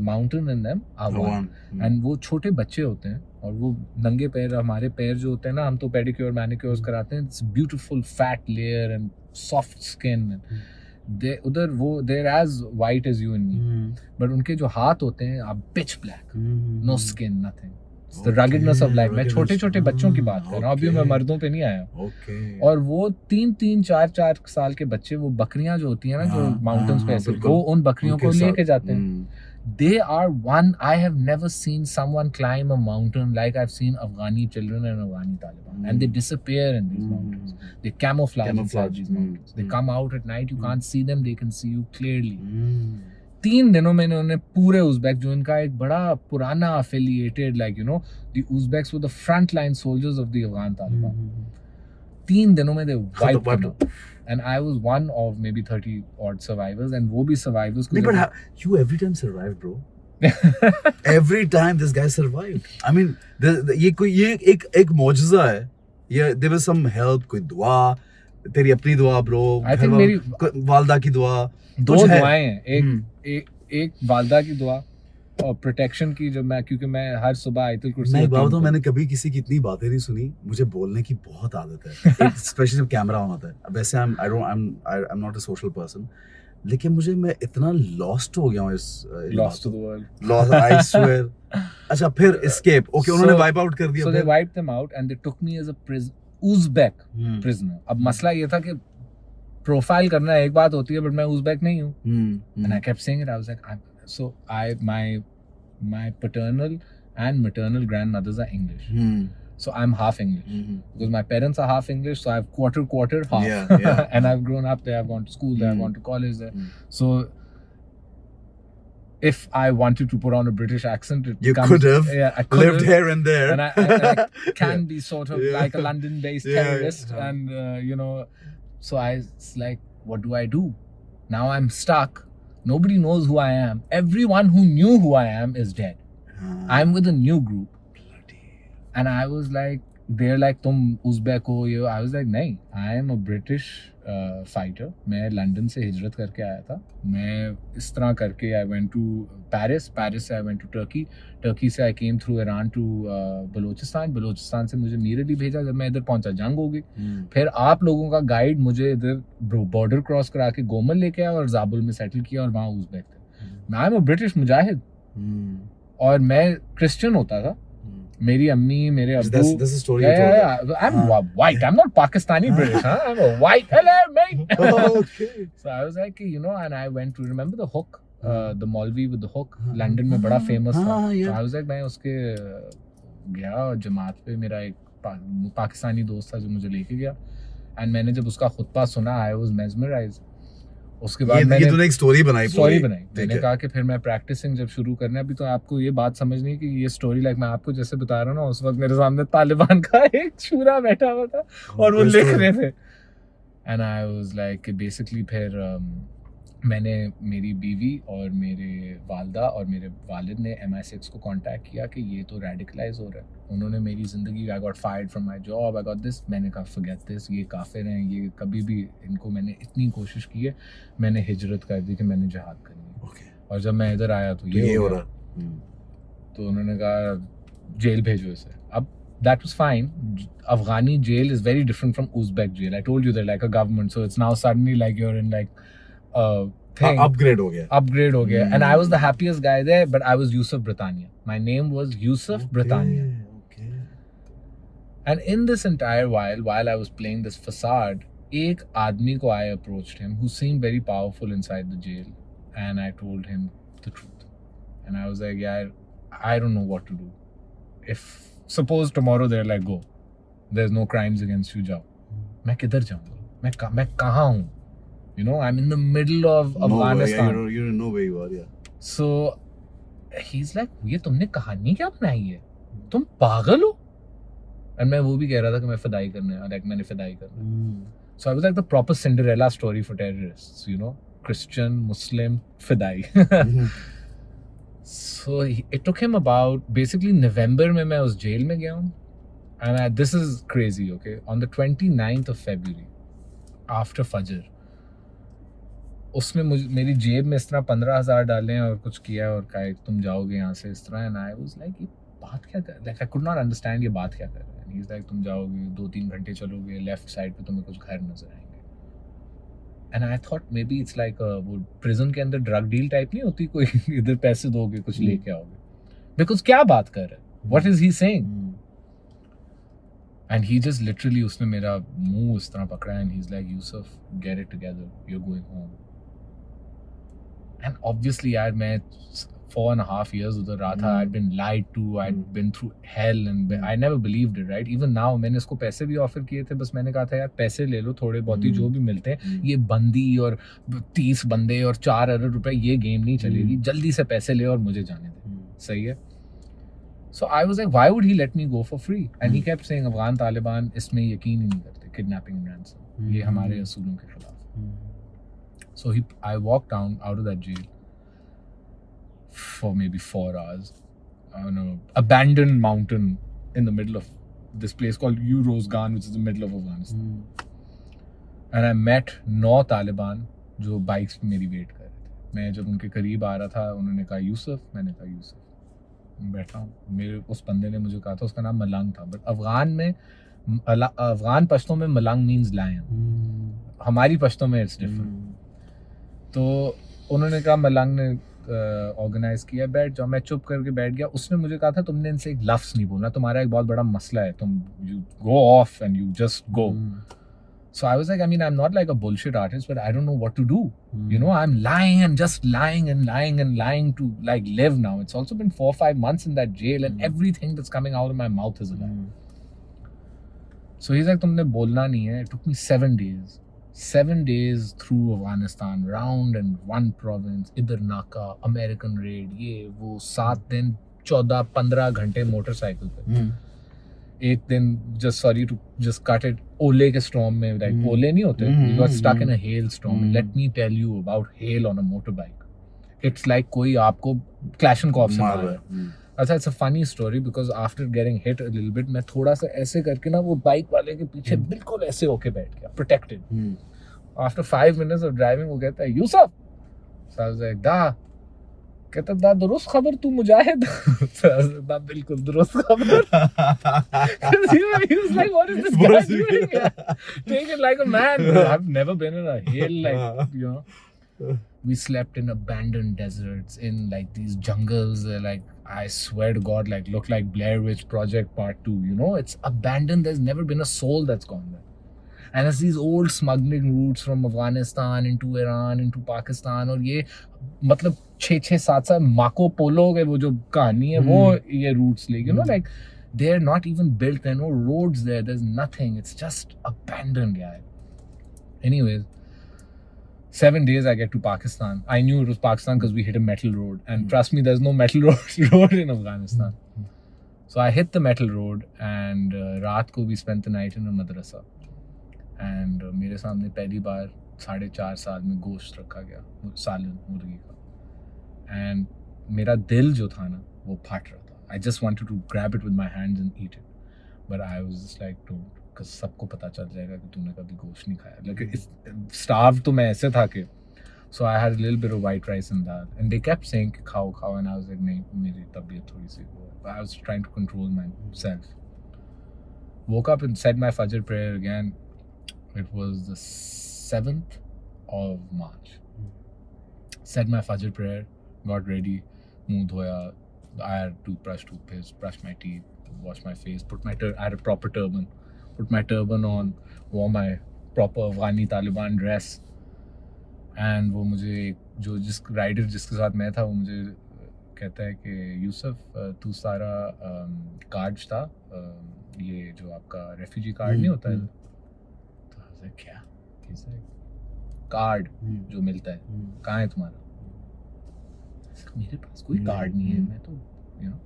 mountain in them are one. And वो छोटे बच्चे होते हैं और वो नंगे पैर, हमारे पैर जो होते हैं ना, हम तो पेडिक्योर मैनिक्योर कराते हैं. It's beautiful fat layer and soft skin. उधर वो they're as white as you and me, but उनके जो हाथ होते हैं आप pitch black, no skin, nothing. The ruggedness of life. मैं छोटे छोटे बच्चों की बात कर रहा हूँ, अभी मैं मर्दों पे नहीं आया. और वो 3-4 साल के बच्चे, वो बकरियां जो होती हैं ना जो माउंटेन्स पे ऐसे, वो उन बकरियों को लेके जाते हैं. They are one. I have never seen someone climb a mountain like I've seen Afghani children and Afghani Taliban. And they disappear in these mountains. They camouflage inside these mountains. They come out at night. You can't see them. They can see you clearly. 3 दिनों में इन्होंने पूरे Uzbek, जो इनका एक बड़ा पुराना affiliated, like, you know, the Uzbeks were the frontline soldiers of the Afghan Taliban. 3 दिनों में they wiped them out. And I was one of maybe 30 odd survivors, and वो भी survivors. But you every time survived, bro. Every time this guy survived. I mean, ये एक मौजज़ा है. Yeah, there was some help, कोई दुआ, तेरी अपनी दुआ, bro. I think मेरी वालदा की दुआ. 2 दुआएं हैं. एक वालदा की दुआ और प्रोटेक्शन की, जो मैं, क्योंकि मैं हर सुबह आयतुल कुर्सी. मैं बात तो मैंने कभी किसी की इतनी बातें नहीं सुनी. मुझे बोलने की बहुत आदत है, स्पेशली जब कैमरा ऑन होता है. वैसे I am not a social person, लेकिन मैं इतना लॉस्ट हो गया हूँ इस lost to the world. Lost, I swear. अच्छा, फिर एस्केप. ओके, उन्होंने वाइप आउट कर दिया. So they wiped them out and they took me as a Uzbek prisoner. अब मसला ये था कि प्रोफाइल करना एक बात होती है, बट मैं उज़्बेक नहीं हूँ. And I kept saying it. I was like, so my paternal and maternal grandmothers are English. So I'm half English. Because my parents are half English, so I've quarter half. Yeah. And I've grown up there, I've gone to school there, I've gone to college there. So if I wanted to put on a British accent, you could have lived here and there. And I can be sort of like a London-based terrorist. And, you know, so I was like, what do I do? Now I'm stuck. Nobody knows who I am. Everyone who knew who I am is dead. I'm with a new group. And I was like, they're like, तुम Uzbek हो ये. I was like, नहीं, I am a British fighter. मैं London से हिजरत करके आया था. मैं इस तरह करके I went to Paris. Paris से I went to Turkey. Turkey से I came through Iran to Balochistan. Balochistan से मुझे मीरली भेजा. जब मैं इधर पहुंचा जंग हो गई. फिर आप लोगों का गाइड मुझे इधर बॉर्डर क्रॉस करा के गोमल लेके आया और जाबुल में सेटल किया और वहाँ उज़्बेक थे. I am a British मुजाहिद. और मैं क्रिश्चियन होता था. मेरी अम्मी मेरे अब्बू That's the story you told. I'm white. I'm not Pakistani British. Huh? I'm a white. Hello, mate. Okay. So I was like, you know, and I went to remember the Hook, the Maulvi with the Hook, London में बड़ा famous था. So I was like, मैं उसके गया और जमात पे मेरा एक पाकिस्तानी दोस्त था जो मुझे लेके गया. And मैंने जब उसका खुतबा सुना, I was mesmerized. उसके बाद मैंने तूने एक स्टोरी बनाई. मैंने कहा कि फिर मैं प्रैक्टिसिंग जब शुरू करना. अभी तो आपको ये बात समझनी है कि ये स्टोरी लाइक मैं आपको जैसे बता रहा हूँ ना, उस वक्त मेरे सामने तालिबान का एक शूरा बैठा हुआ था और वो लिख रहे थे. And I was like basically फिर मैंने मेरी बीवी और मेरे वालदा और मेरे वालिद ने MI6 को कांटेक्ट किया कि ये तो रेडिकलाइज हो रहा है. उन्होंने मेरी ज़िंदगी, I got fired from my job, I got this. मैंने कहा फॉरगेट दिस, ये काफिर हैं, ये कभी भी इनको. मैंने इतनी कोशिश की है, मैंने हिजरत कर दी कि मैंने जहाद करनी है. और जब मैं इधर आया तो ये हो रहा. तो उन्होंने कहा जेल भेजो इसे. अब that was fine. Afghani jail is very different from Uzbek jail. I told you they're like a government, so it's now suddenly like you're in like thing. Upgrade हो गया. And I was the happiest guy there, but I was Yusuf Britannia. My name was Yusuf Britannia. Okay. And in this entire while I was playing this facade, एक आदमी को I approached him who seemed very powerful inside the jail, and I told him the truth. And I was like, yeah, I don't know what to do. If suppose tomorrow they're like, go, there's no crimes against you, जाओ. मैं किधर जाऊँगा? मैं कहाँ हूँ? You know, I'm in the middle of Afghanistan. You don't know where you are, yeah. So he's like, ये तुमने कहानी क्या बनाई है? तुम पागल हो? And मैं वो भी कह रहा था कि मैं फिदाई करने, like मैंने फिदाई करना. So I was like the proper Cinderella story for terrorists, you know, Christian, Muslim, फिदाई. So it took him about basically November में मैं उस जेल में गया हूँ. And this is crazy, okay? On the 29th of February, after Fajr, उसने मेरी जेब में इस तरह 15,000 डाले और कुछ किया और कहा तुम जाओगे यहाँ से इस तरह. एंड आई वाज लाइक ये बात क्या कर, like I could not understand ये बात क्या कर रहा है. ही इज लाइक तुम जाओगे 2-3 घंटे चलोगे, लेफ्ट साइड पे तुम्हें कुछ घर नजर आएंगे. And I thought may be it's like वो प्रिजन के अंदर ड्रग डील टाइप नहीं होती, कोई इधर पैसे दोगे कुछ लेके आओगे. बिकॉज क्या बात कर रहा है, what is he saying. And he just literally उसने मेरा मुंह इस तरह पकड़ा and he is like Yusuf get it together, you are going home. And obviously, यार मैं 4.5 years उधर रहा था. I'd been lied to, I'd been through hell, and I never believed it, right? Even now, मैंने इसको पैसे भी ऑफर किए थे. बस मैंने कहा था यार पैसे ले लो थोड़े बहुत ही जो भी मिलते हैं. ये बंदी और 30 बंदे और 4 अरब रुपए, ये गेम नहीं चलेगी. जल्दी से पैसे ले और मुझे जाने दे. सही है. So I was like, why would he let me go for free? And he kept saying, Afghan Taliban इसमें यकीन ही नहीं करते, kidnapping and ransom. ये हमारे असूलों के खिलाफ. So I walked down out of that jail for maybe 4 hours on an abandoned mountain in the middle of this place called Uruzgan, which is the middle of Afghanistan. And I met 9 Taliban जो bikes पे मेरी wait कर रहे थे. मैं जब उनके करीब आ रहा था उन्होंने कहा यूसुफ, मैंने कहा यूसुफ. बैठा हूँ, मेरे उस बंदे ने मुझे कहा था, उसका नाम मलंग था. बट अफगान पश्तों में मलंग मीन्स लायन, हमारी पश्तों में इट्स डिफरेंट. तो उन्होंने कहा, मलंग ने ऑर्गेनाइज किया, बैठ जाओ. मैं चुप करके बैठ गया. उसने मुझे कहा था तुमने इनसे एक लफ्ज़ नहीं बोलना, तुम्हारा एक बहुत बड़ा मसला है, तुम you go of and you just go. So I was like, I mean, I'm not like a bullshit artist, but I don't know what to do. You know, I'm lying and just lying and lying and lying to like live now. It's also been 4 or 5 months in that jail and everything that's coming out of my mouth is a lie. So he's like, तुमने बोलना नहीं है. It took me 7 days. 7 days through Afghanistan, round and one province, इधर नाका, American raid, ये वो 7 दिन 14-15 घंटे मोटरसाइकिल पे. एक दिन just cut it, ओले के storm में, like ओले नहीं होते, we got stuck in a hail storm. Let me tell you about hail on a motorbike. It's like कोई आपको क्लैश एंड कॉफ से मार मार रहा रहा है। है. अच्छा, it's a funny story because after getting hit a little bit, मैं थोड़ा सा ऐसे करके ना वो बाइक वाले के पीछे बिल्कुल ऐसे होके बैठ गया, protected. After 5 minutes of driving, वो कहता है Yusuf. So I was like, दा. कहता दा दुरुस्त खबर तू मुजाहिद. So I was like, दा बिल्कुल दुरुस्त खबर. Because he was like, what is this guy doing? Take it like a man. I've never been in a hill like, you know. We slept in abandoned deserts, in like these jungles, like I swear to God, like look like Blair Witch Project Part 2, you know, it's abandoned. There's never been a soul that's gone there. And it's these old smuggling routes from Afghanistan into Iran, into Pakistan, और ये मतलब 6-7 Marco Polo के वो जो कहानी है वो ये routes ले, you know, like they're not even built, there are no roads there, there's nothing, it's just abandoned, yeah. Anyways, 7 days I get to Pakistan. I knew it was Pakistan because we hit a metal road. And trust me, there's no metal road in Afghanistan. So I hit the metal road and रात को we spent the night in a madrasa. And मेरे सामने पहली बार 4.5 साल में गोश्त रखा गया, सालन मुर्गी का. And मेरा दिल जो था ना वो फट रहा था. I just wanted to grab it with my hands and eat it. But I was just like, don't. Because सबको पता चल जाएगा कि तूने कभी गोश्त नहीं खाया. Like starved तो मैं ऐसे था कि. So I had a little bit of white rice and that. And they kept saying कि खाओ खाओ. And I was like, नहीं, मेरी तबीयत थोड़ी सी वो. I was trying to control myself. Woke up and said my Fajr prayer again. It was the 7th of March. Said my Fajr prayer. Got ready. मुंह धोया. I had toothbrush, toothpaste, brushed my teeth, washed my face, I had a proper turban. Put my turban on, wore my proper Afghani Taliban dress. And वो मुझे जो जिस rider जिसके साथ मैं था वो मुझे कहता है कि यूसुफ तू सारा कार्ड था ये जो आपका रेफ्यूजी कार्ड नहीं होता है. तो क्या कैसा कार्ड जो मिलता है कहाँ है तुम्हारा. मेरे पास कोई कार्ड नहीं है, मैं तो you know.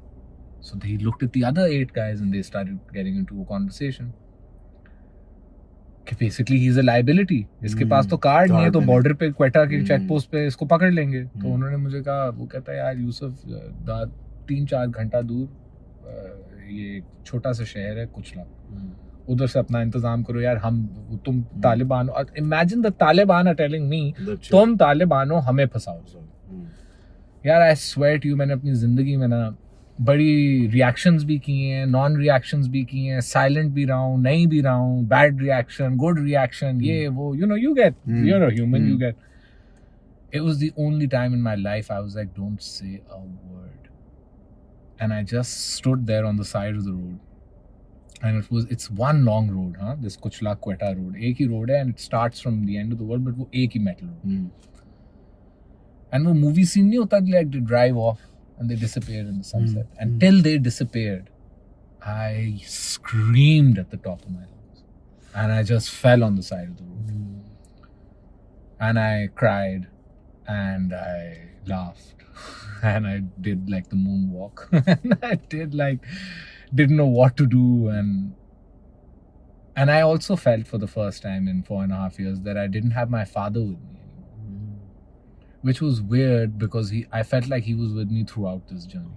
So they looked at the other 8 guys and they started getting into a conversation. कि basically he's a liability. इसके पास तो कार्ड नहीं है तो बॉर्डर पे क्वेटा के चेक पोस्ट पे इसको पकड़ लेंगे. तो उन्होंने मुझे कहा, वो कहता है यार यूसुफ 3-4 घंटा दूर ये छोटा सा शहर है कुचला, उधर से अपना इंतजाम करो यार. तुम Taliban, imagine the Taliban are telling me तुम तालिबान हो हमें फंसाओ. यार आई स्वेयर टू यू, मैंने अपनी जिंदगी में ना बड़ी रिएक्शंस भी किए हैं, नॉन रिएक्शंस भी किए हैं, साइलेंट भी रहा हूँ, नहीं भी रहा हूँ, बैड रिएक्शन, गुड रिएक्शन, ये वो, you know, you get, you are a human, you get. It was the only time in my life I was like, don't say a word. And I just stood there on the side of the road. And it's one long road, huh? This Kuchlak Quetta road. एक ही road है and it starts from the end of the world, but वो एक ही metal road. And वो movie scene नहीं होता like they drive off and they disappear in the sunset. And till they disappeared, I screamed at the top of my lungs. And I just fell on the side of the road. And I cried. And I laughed. And I did like the moonwalk. And I didn't know what to do. And I also felt for the first time in 4.5 years that I didn't have my father with me anymore. Which was weird because I felt like he was with me throughout this journey.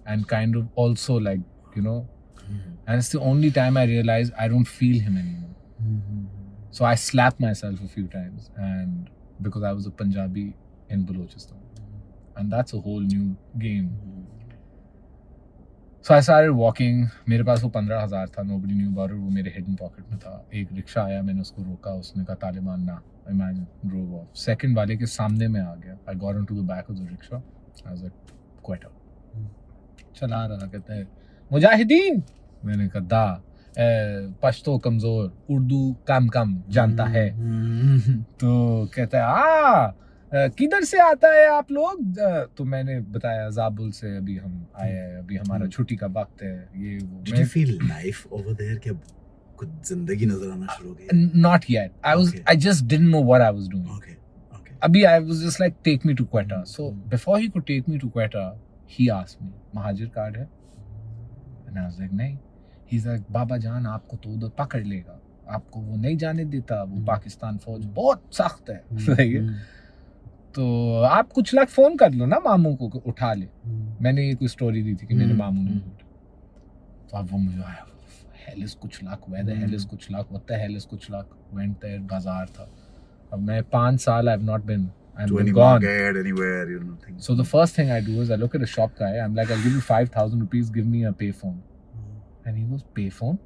And kind of also like, you know, and it's the only time I realized I don't feel him anymore. So I slapped myself a few times, and because I was a Punjabi in Balochistan. And that's a whole new game. So I started walking. मेरे पास वो 15,000 था. Nobody knew about it. वो मेरे hidden pocket में था. एक rickshaw आया, मैंने उसको रोका. उसने कहा तालिबान ना. Imagine, drove off. Second वाले के सामने में आ गया. I got into the back of the rickshaw. I was like, quit out. चला रहा, कहता है मुजाहिदीन. मैंने कहा दा. पश्तो कमजोर, उर्दू कम जानता है. तो कहता है किधर से आता है आप लोग. तो मैंने बताया जाबुल से अभी हम आए हैं, अभी हमारा छुट्टी का वक्त है, ये वो. Did you feel life over there? क्या कुछ जिंदगी नजर आना शुरू हो गई? Not yet. I just didn't know what I was doing. Okay. Abhi I was just like, take me to Quetta. So before he could take me to Quetta, he asked me, Mahajir card है? And I was like, नहीं. He's like, बाबा जान आपको तो उधर पकड़ लेगा, आपको वो नहीं जाने देता, वो पाकिस्तान फौज बहुत सख्त है. तो आप कुचलक फोन कर लो ना मामू को उठा ले. मैंने ये कोई स्टोरी दी थी कि मेरे मामू ने. तो अब वो मुझे आया, hell is Kuchlak, where the hell is Kuchlak, what the hell is Kuchlak, went there, बाजार था. अब मैं 5 साल I've not been, I'm to been any gone. market, anywhere, you know. Things. So the first thing I do is I look at a shop guy, I'm like, I'll give you 5,000 rupees, give me a payphone. And he goes, payphone?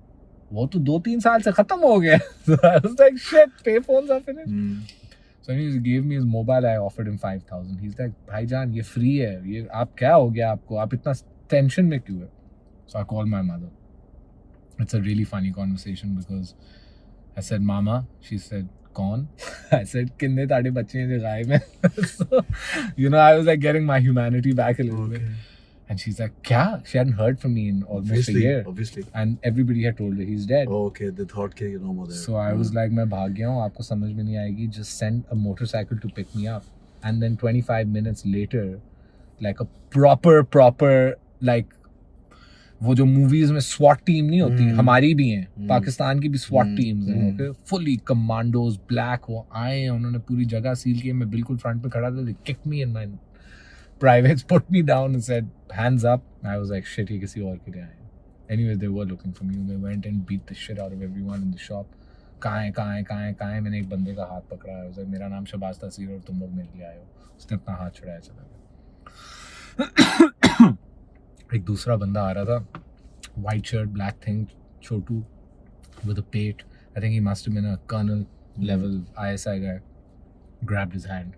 वो तो 2-3 साल से खत्म हो गया. So I was like, shit, payphones are finished. So he gave me his mobile, I offered him 5,000. He's like, भाईजान ये free है, ये आप क्या हो गया आपको, आप इतना tension में क्यों है? So I called my mother. It's a really funny conversation because I said, Mama. She said, Kaun? I said, Kinne taade bacche hain jo gaib hain? So, you know, I was like getting my humanity back a little bit. And she's like, Kya? She hadn't heard from me in almost a year. Obviously. And everybody had told her he's dead. Oh, okay. They thought ke you know more there. So I was like, मैं भाग गया हूँ, आपको समझ में नहीं आएगी. Just send a motorcycle to pick me up. And then 25 minutes later, like a proper, like वो जो मूवीज में SWAT टीम नहीं होती, हमारी भी हैं, पाकिस्तान की भी SWAT टीम्स हैं, ओके, फुली कमांडोज, ब्लैक, वो आए हैं, उन्होंने पूरी जगह सील की. मैं बिल्कुल फ्रंट पे खड़ा था. They kicked me in my privates, put me down and said, hands up. I was like, shit, ये किसी और के लिए आए. Anyways, they were looking for me. They went and beat the shit out of everyone in the shop. कहाँ है. मैंने एक बंदे का हाथ पकड़ा. I was like, मेरा नाम शहबाज तासीर और तुम लोग मेरे लिए आए हो. उसने अपना हाथ छुड़ाया, चला गया. एक दूसरा बंदा आ रहा था, white shirt, black thing, Chhotu, with a pate. I think he must have been a colonel level ISI guy. Grabbed his hand.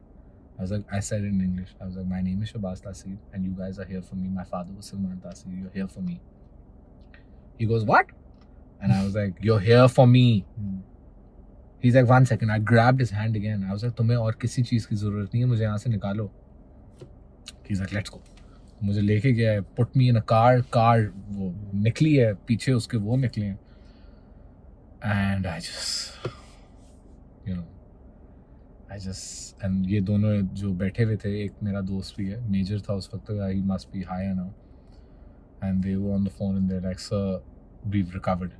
I said it in English. I was like, my name is Shahbaz Taseer and you guys are here for me. My father was Salman Taseer. You're here for me. He goes, what? And I was like, you're here for me. He's like, 1 second. I grabbed his hand again. I was like, तुम्हें और किसी चीज़ की ज़रूरत नहीं है, मुझे यहाँ से निकालो. He's like, let's go. मुझे लेके गया है, put me in a car वो निकली है, पीछे उसके वो निकले हैं. एंड आई जस्ट एंड ये दोनों जो बैठे हुए थे, एक मेरा दोस्त भी है, मेजर था उस वक्त, he must be higher now, and they were on the phone and they like, sir we recovered.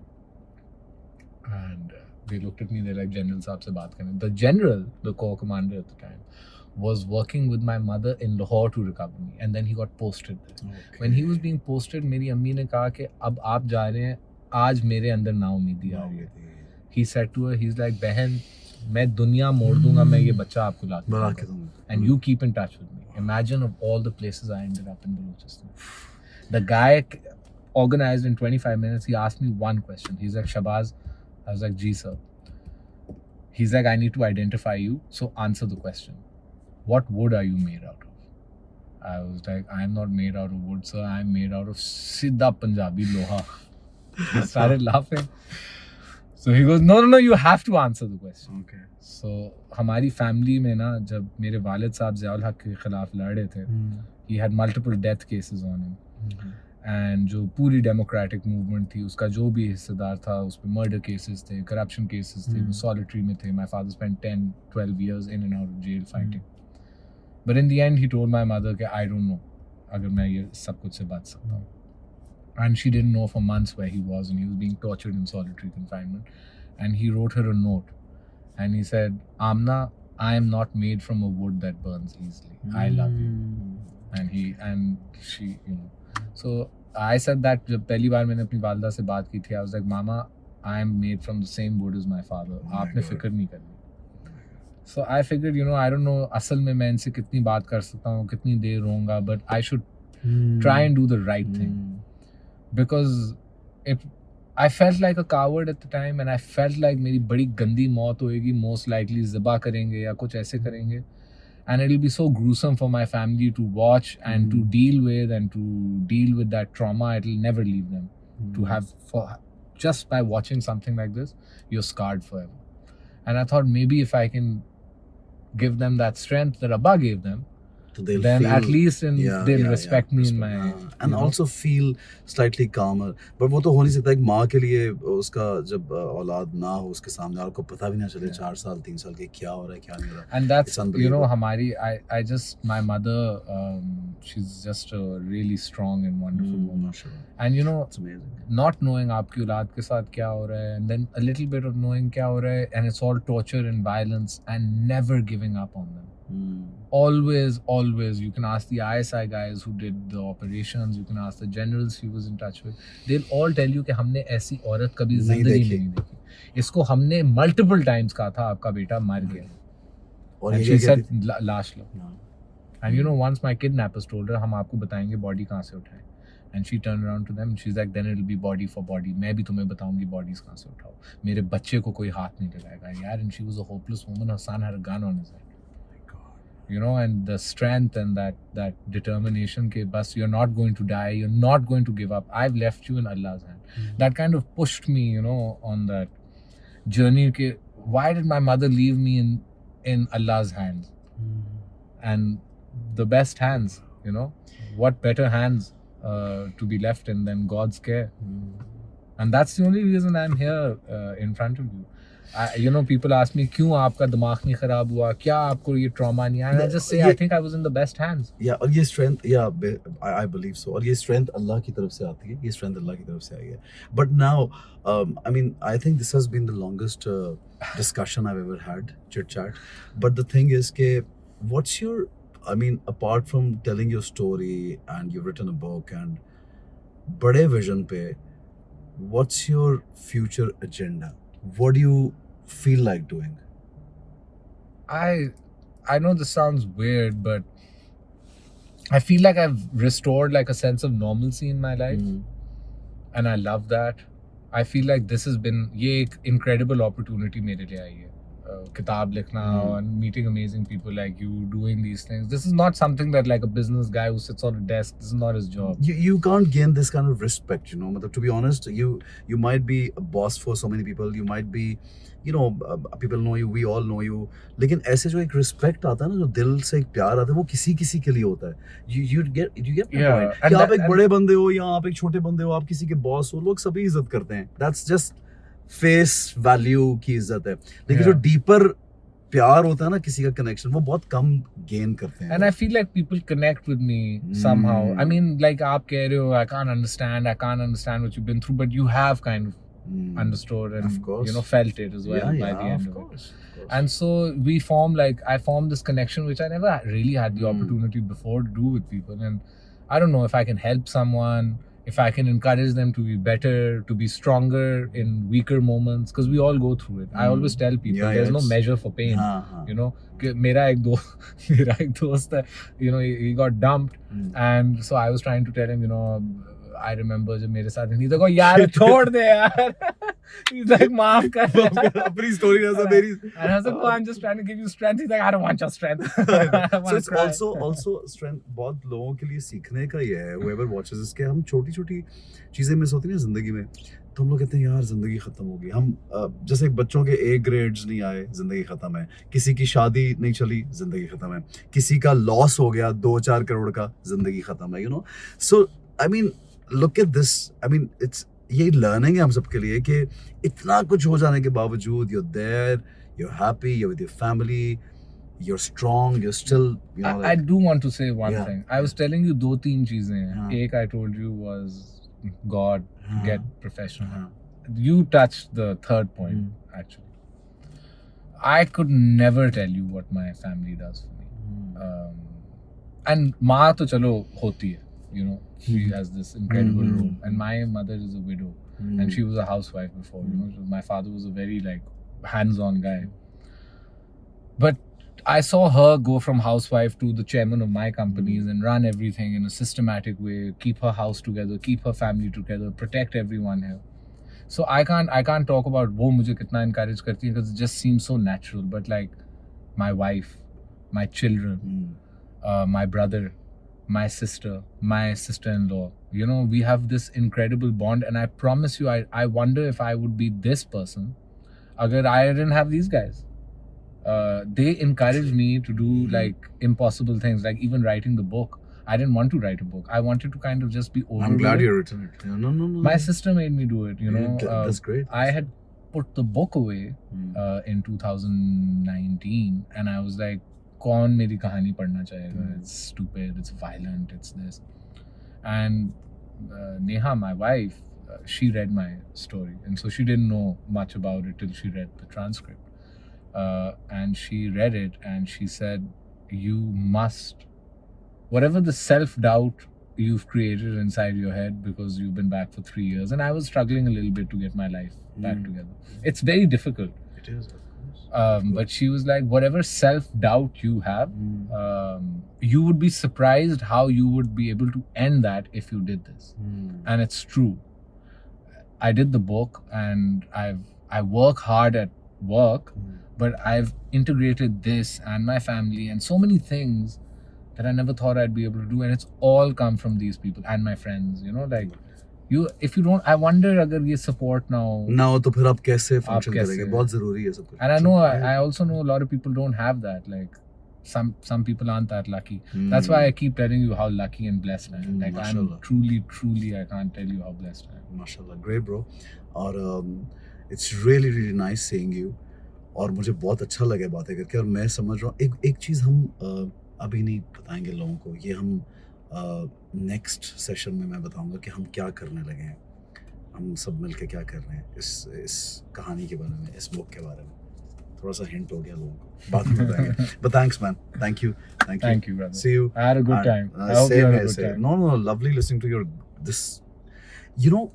And they looked at me, they like, general साहब से बात करें. The general, the corps commander at the time, was working with my mother in Lahore to recover me, and then he got posted there. Okay. When he was being posted, मेरी अम्मी ने कहा कि अब आप जा रहे हैं, आज मेरे अंदर नाउमीदी आ रही है. He said to her, he's like, बहन, मैं दुनिया मोड़ दूंगा, मैं ये बच्चा आपको ला के दूंगा, and you keep in touch with me. Imagine of all the places I ended up in Balochistan. The guy organized in 25 minutes. He asked me one question. He's like, Shahbaz. I was like, Ji sir. He's like, I need to identify you, so answer the question. What wood are you made out of? I was like, I am not made out of wood, sir. I am made out of Siddha Punjabi loha. He started laughing. So he goes, no, you have to answer the question. Okay. So हमारी family में ना, जब मेरे वालिद साहब ज़ियाउल हक के खिलाफ लड़ रहे थे, he had multiple death cases on him. And जो पूरी डेमोक्रेटिक मूवमेंट थी, उसका जो भी हिस्सेदार था, उस पर मर्डर केसेस थे, करप्शन केसेस थे, वो सॉलिटरी में थे. My father spend 10-12 years in and out of jail fighting. But in the end, he told my mother कि I don't know अगर मैं ये सब कुछ से बच सकता हूँ. And she didn't know for months where he was, and he was being tortured in solitary confinement. And he wrote her a note, and he said, Amna, I am not made from a wood that burns easily. I love you. And she, you know. So I said that जब पहली बार मैंने अपनी वालदा से बात की थी, I was like, Mama, I am made from the same wood as my father. आपने फिक्र नहीं करनी. So I figured, you know, I don't know असल में मैं इनसे कितनी बात कर सकता हूँ, कितनी देर रहूँगा, but I should try and do the right thing. Because I felt like a coward at the time, and I felt like मेरी बड़ी गंदी मौत होएगी, most likely ज़िबा करेंगे या कुछ ऐसे करेंगे. And it'll be so gruesome for my family to watch and to deal with that trauma. It'll never leave them. To have, just by watching something like this, you're scarred forever. And I thought maybe if I can give them that strength that Abba gave them, so then feel, at least they'll respect me in my and also feel slightly calmer. But वो तो हो नहीं सकता एक माँ के लिए, उसका जब औलाद ना हो उसके सामने, आपको पता भी ना चले 4 साल 3 साल के क्या हो रहा है क्या नहीं हो रहा. And that's, you know, हमारी I just, my mother, she's just a really strong and wonderful woman. Sure. And you know, it's amazing. Not knowing आपकी औलाद के साथ क्या हो रहा है, and then a little bit of knowing क्या हो रहा है, and it's all torture and violence, and never giving up on them. always, you can ask the ISI guys who did the operations, you can ask the generals he was in touch with, they'll all tell you कि हमने ऐसी औरत कभी जिंदगी में नहीं देखी, इसको हमने multiple times कहा था आपका बेटा मर गया, and she said लाश लो, and you know once my kidnappers told her हम आपको बताएंगे body कहाँ से उठाएं, and she turned around to them and she's like then it'll be body for body, मैं भी तुम्हें बताऊंगी bodies कहाँ से उठाओ, मेरे बच्चे को कोई हाथ नहीं लगाएगा यार, and she was a hopeless woman, her son had a gun on his head. You know, and the strength and that determination ke bas you're not going to die, you're not going to give up, I've left you in Allah's hand. That kind of pushed me, you know, on that journey ke why did my mother leave me in Allah's hands, and the best hands, you know, what better hands to be left in than God's care. And that's the only reason I'm here in front of you. You know, people ask me, क्यों आपका दिमाग नहीं खराब हुआ, क्या आपको ये trauma नहीं आया? And I just say, I think I was in the best hands. Yeah, और ये strength, yeah, I believe so. और ये strength अल्लाह की तरफ से आती है, ये strength अल्लाह की तरफ से आई है. But now, I mean, I think this has been the longest discussion I've ever had, chit chat. But the thing is, के what's your, I mean, apart from telling your story and you've written a book and बड़े vision पे, what's your future agenda? What do you feel like doing? I know this sounds weird, but I feel like I've restored like a sense of normalcy in my life, and I love that. I feel like this has been ये एक incredible opportunity मेरे लिए आई है, किताब लिखना and meeting amazing people like you, doing these things. This is not something that like a business guy who sits on a desk, this is not his job. You can't gain this kind of respect, you know. To be honest, you might be a boss for so many people, you might be, you know, people know you, we all know you, लेकिन ऐसे जो एक respect आता है ना, जो दिल से एक प्यार आता है, वो किसी किसी के लिए होता है. You get my point. कि आप एक बड़े बंदे हो या आप एक छोटे बंदे हो, आप किसी के बॉस हो, लोग सभी इज्जत करते हैं. That's just फेस वैल्यू की इज्जत है, लेकिन जो डीपर प्यार होता है ना, किसी का कनेक्शन, वो बहुत कम गेन करते हैं. And I feel like people connect with me somehow. I mean, like आप कह रहे हो, I can't understand what you've been through, but you have kind of understood and you know felt it as well by the end of it. And so we I formed this connection which I never really had the opportunity before to do with people, and I don't know if I can help someone, if I can encourage them to be better, to be stronger in weaker moments, because we all go through it. I always tell people there's no measure for pain. You know, मेरा एक दोस्त है, you know, he got dumped, and so I was trying to tell him, you know, I remember जब मेरे साथ नहीं था, यार छोड़ दे यार. He's like, माफ कर. अपनी story ऐसा मेरी. And I was like, oh, I'm just trying to give you strength. He's like, I don't want your strength. So it's also strength. बहुत लोगों के लिए सीखने का ये है. Whoever watches this, के हम छोटी-छोटी चीजें मिस होती हैं जिंदगी में, तो हम लोग कहते हैं यार जिंदगी खत्म हो गई. हम जैसे बच्चों के A grades नहीं आए, जिंदगी खत्म है. किसी की शादी नहीं चली, जिंदगी खत्म है. किसी का लॉस हो गया 2-4 करोड़ का, जिंदगी खत्म है. You know, so I mean, look at this. I mean, it's ये लर्निंग है हम सबके लिए कि इतना कुछ हो जाने के बावजूद you're there, you're happy, you're with your family, you're strong, you're still, you know. I do want to say one thing. I was telling you 2-3 चीजें हैं. एक I told you was God, get professional. You touched the third point actually. I could never tell you what my family does for me. And माँ तो चलो होती है, you know, she has this incredible role, and my mother is a widow, and she was a housewife before, you know. My father was a very like hands-on guy, but I saw her go from housewife to the chairman of my companies and run everything in a systematic way, keep her house together, keep her family together, protect everyone here. So I can't talk about वो मुझे कितना encourage करती है, because it just seems so natural. But like my wife, my children, my brother, my sister-in-law, you know, we have this incredible bond, and I promise you, I wonder if I would be this person agar I didn't have these guys. They encouraged me to do like impossible things, like even writing the book. I didn't want to write a book. I wanted to kind of just be over. I'm glad you written it. No. My sister made me do it, you know. That's great. I had put the book away in 2019, and I was like, कौन मेरी कहानी पढ़ना चाहेगा? It's stupid, it's violent, it's this. And Neha, my wife, she read my story, and so she didn't know much about it till she read the transcript. And she read it, and she said, you must, whatever the self-doubt you've created inside your head because you've been back for 3 years, and I was struggling a little bit to get my life back together. It's very difficult. It is, of course. But she was like, whatever self-doubt you have, you would be surprised how you would be able to end that if you did this. And it's true. I did the book, and I work hard at work, but I've integrated this and my family and so many things that I never thought I'd be able to do, and it's all come from these people and my friends. You know, like if you don't, I wonder अगर ये support now तो फिर आप कैसे function करेंगे? बहुत जरूरी है सब कुछ. And I know, I also know a lot of people don't have that. Like some people aren't that lucky. That's why I keep telling you how lucky and blessed I am. Like I'm truly, I can't tell you how blessed I am. Mashallah, great bro. और it's really nice seeing you. और मुझे बहुत अच्छा लगा बातें करके, और मैं समझ रहा हूँ एक चीज़ हम अभी नहीं बताएंगे लोगों को, ये हम नेक्स्ट सेशन में मैं बताऊंगा कि हम क्या करने लगे हैं, हम सब मिलके क्या कर रहे हैं इस कहानी के बारे में, इस बुक के बारे में. थोड़ा सा हिंट हो गया लोगों को, बाद में बताएंगे. But thanks man, thank you brother. See you. I had a good time. I hope you had a good time. No, lovely listening to your this, you know,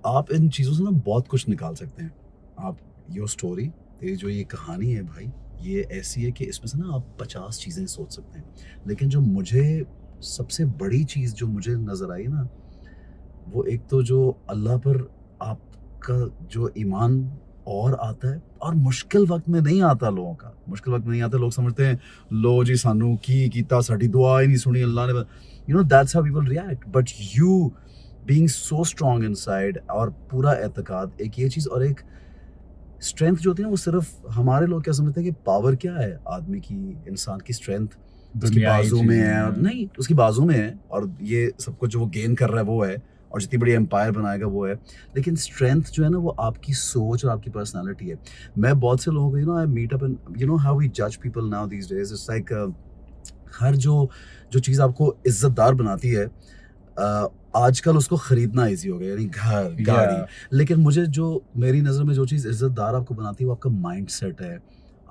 आप इन चीज़ों से ना बहुत कुछ निकाल सकते हैं. आप your story, तेरी जो ये कहानी है भाई, ये ऐसी है कि इसमें से ना आप 50 चीज़ें सोच सकते हैं. लेकिन जो मुझे सबसे बड़ी चीज़ जो मुझे नज़र आई ना, वो एक तो जो अल्लाह पर आपका जो ईमान और आता है, और मुश्किल वक्त में नहीं आता लोगों का, मुश्किल वक्त में नहीं आता. लोग समझते हैं लो जी सानू की कीता, साड़ी दुआ ही नहीं सुनी अल्लाह ने, you know that's how people react. But you being so strong inside, और पूरा एतकाद, एक ये चीज़, और एक स्ट्रेंथ जो होती है ना, वो सिर्फ हमारे लोग क्या समझते हैं कि पावर क्या है आदमी की, इंसान की स्ट्रेंथ उसकी बाजू में है. नहीं, उसकी बाजू में है, और ये सब कुछ जो वो गेन कर रहा है वो है, और जितनी बड़ी एम्पायर बनाएगा वो है. लेकिन स्ट्रेंथ जो है ना, वो आपकी सोच और आपकी पर्सनालिटी है. मैं बहुत से लोगों को, you know, I meet up and you know how we जज people now these days, it's like हर जो चीज़ आपको इज्जतदार बनाती है, आजकल उसको खरीदना इजी हो गया, यानी घर, गाड़ी. लेकिन मुझे जो, मेरी नज़र में जो चीज़ इज्जतदार आपको बनाती है, वो आपका माइंडसेट है,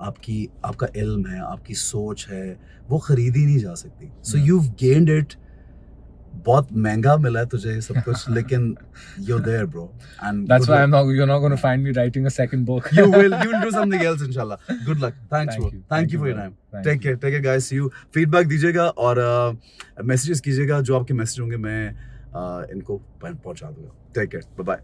आपका इल्म है, आपकी सोच है, वो खरीदी नहीं जा सकती. सो you've gained it. बहुत महंगा मिला है तुझे सब कुछ, लेकिन you're there bro, and that's why you're not going to find me writing a second book. you will do something else inshallah. Good luck. Thanks bro. Thank you for your time. Take care guys. See you. Feedback दीजिएगा, और messages कीजिएगा, जो आपके message होंगे मैं इनको पहुंचा दूंगा. Take care. Bye bye.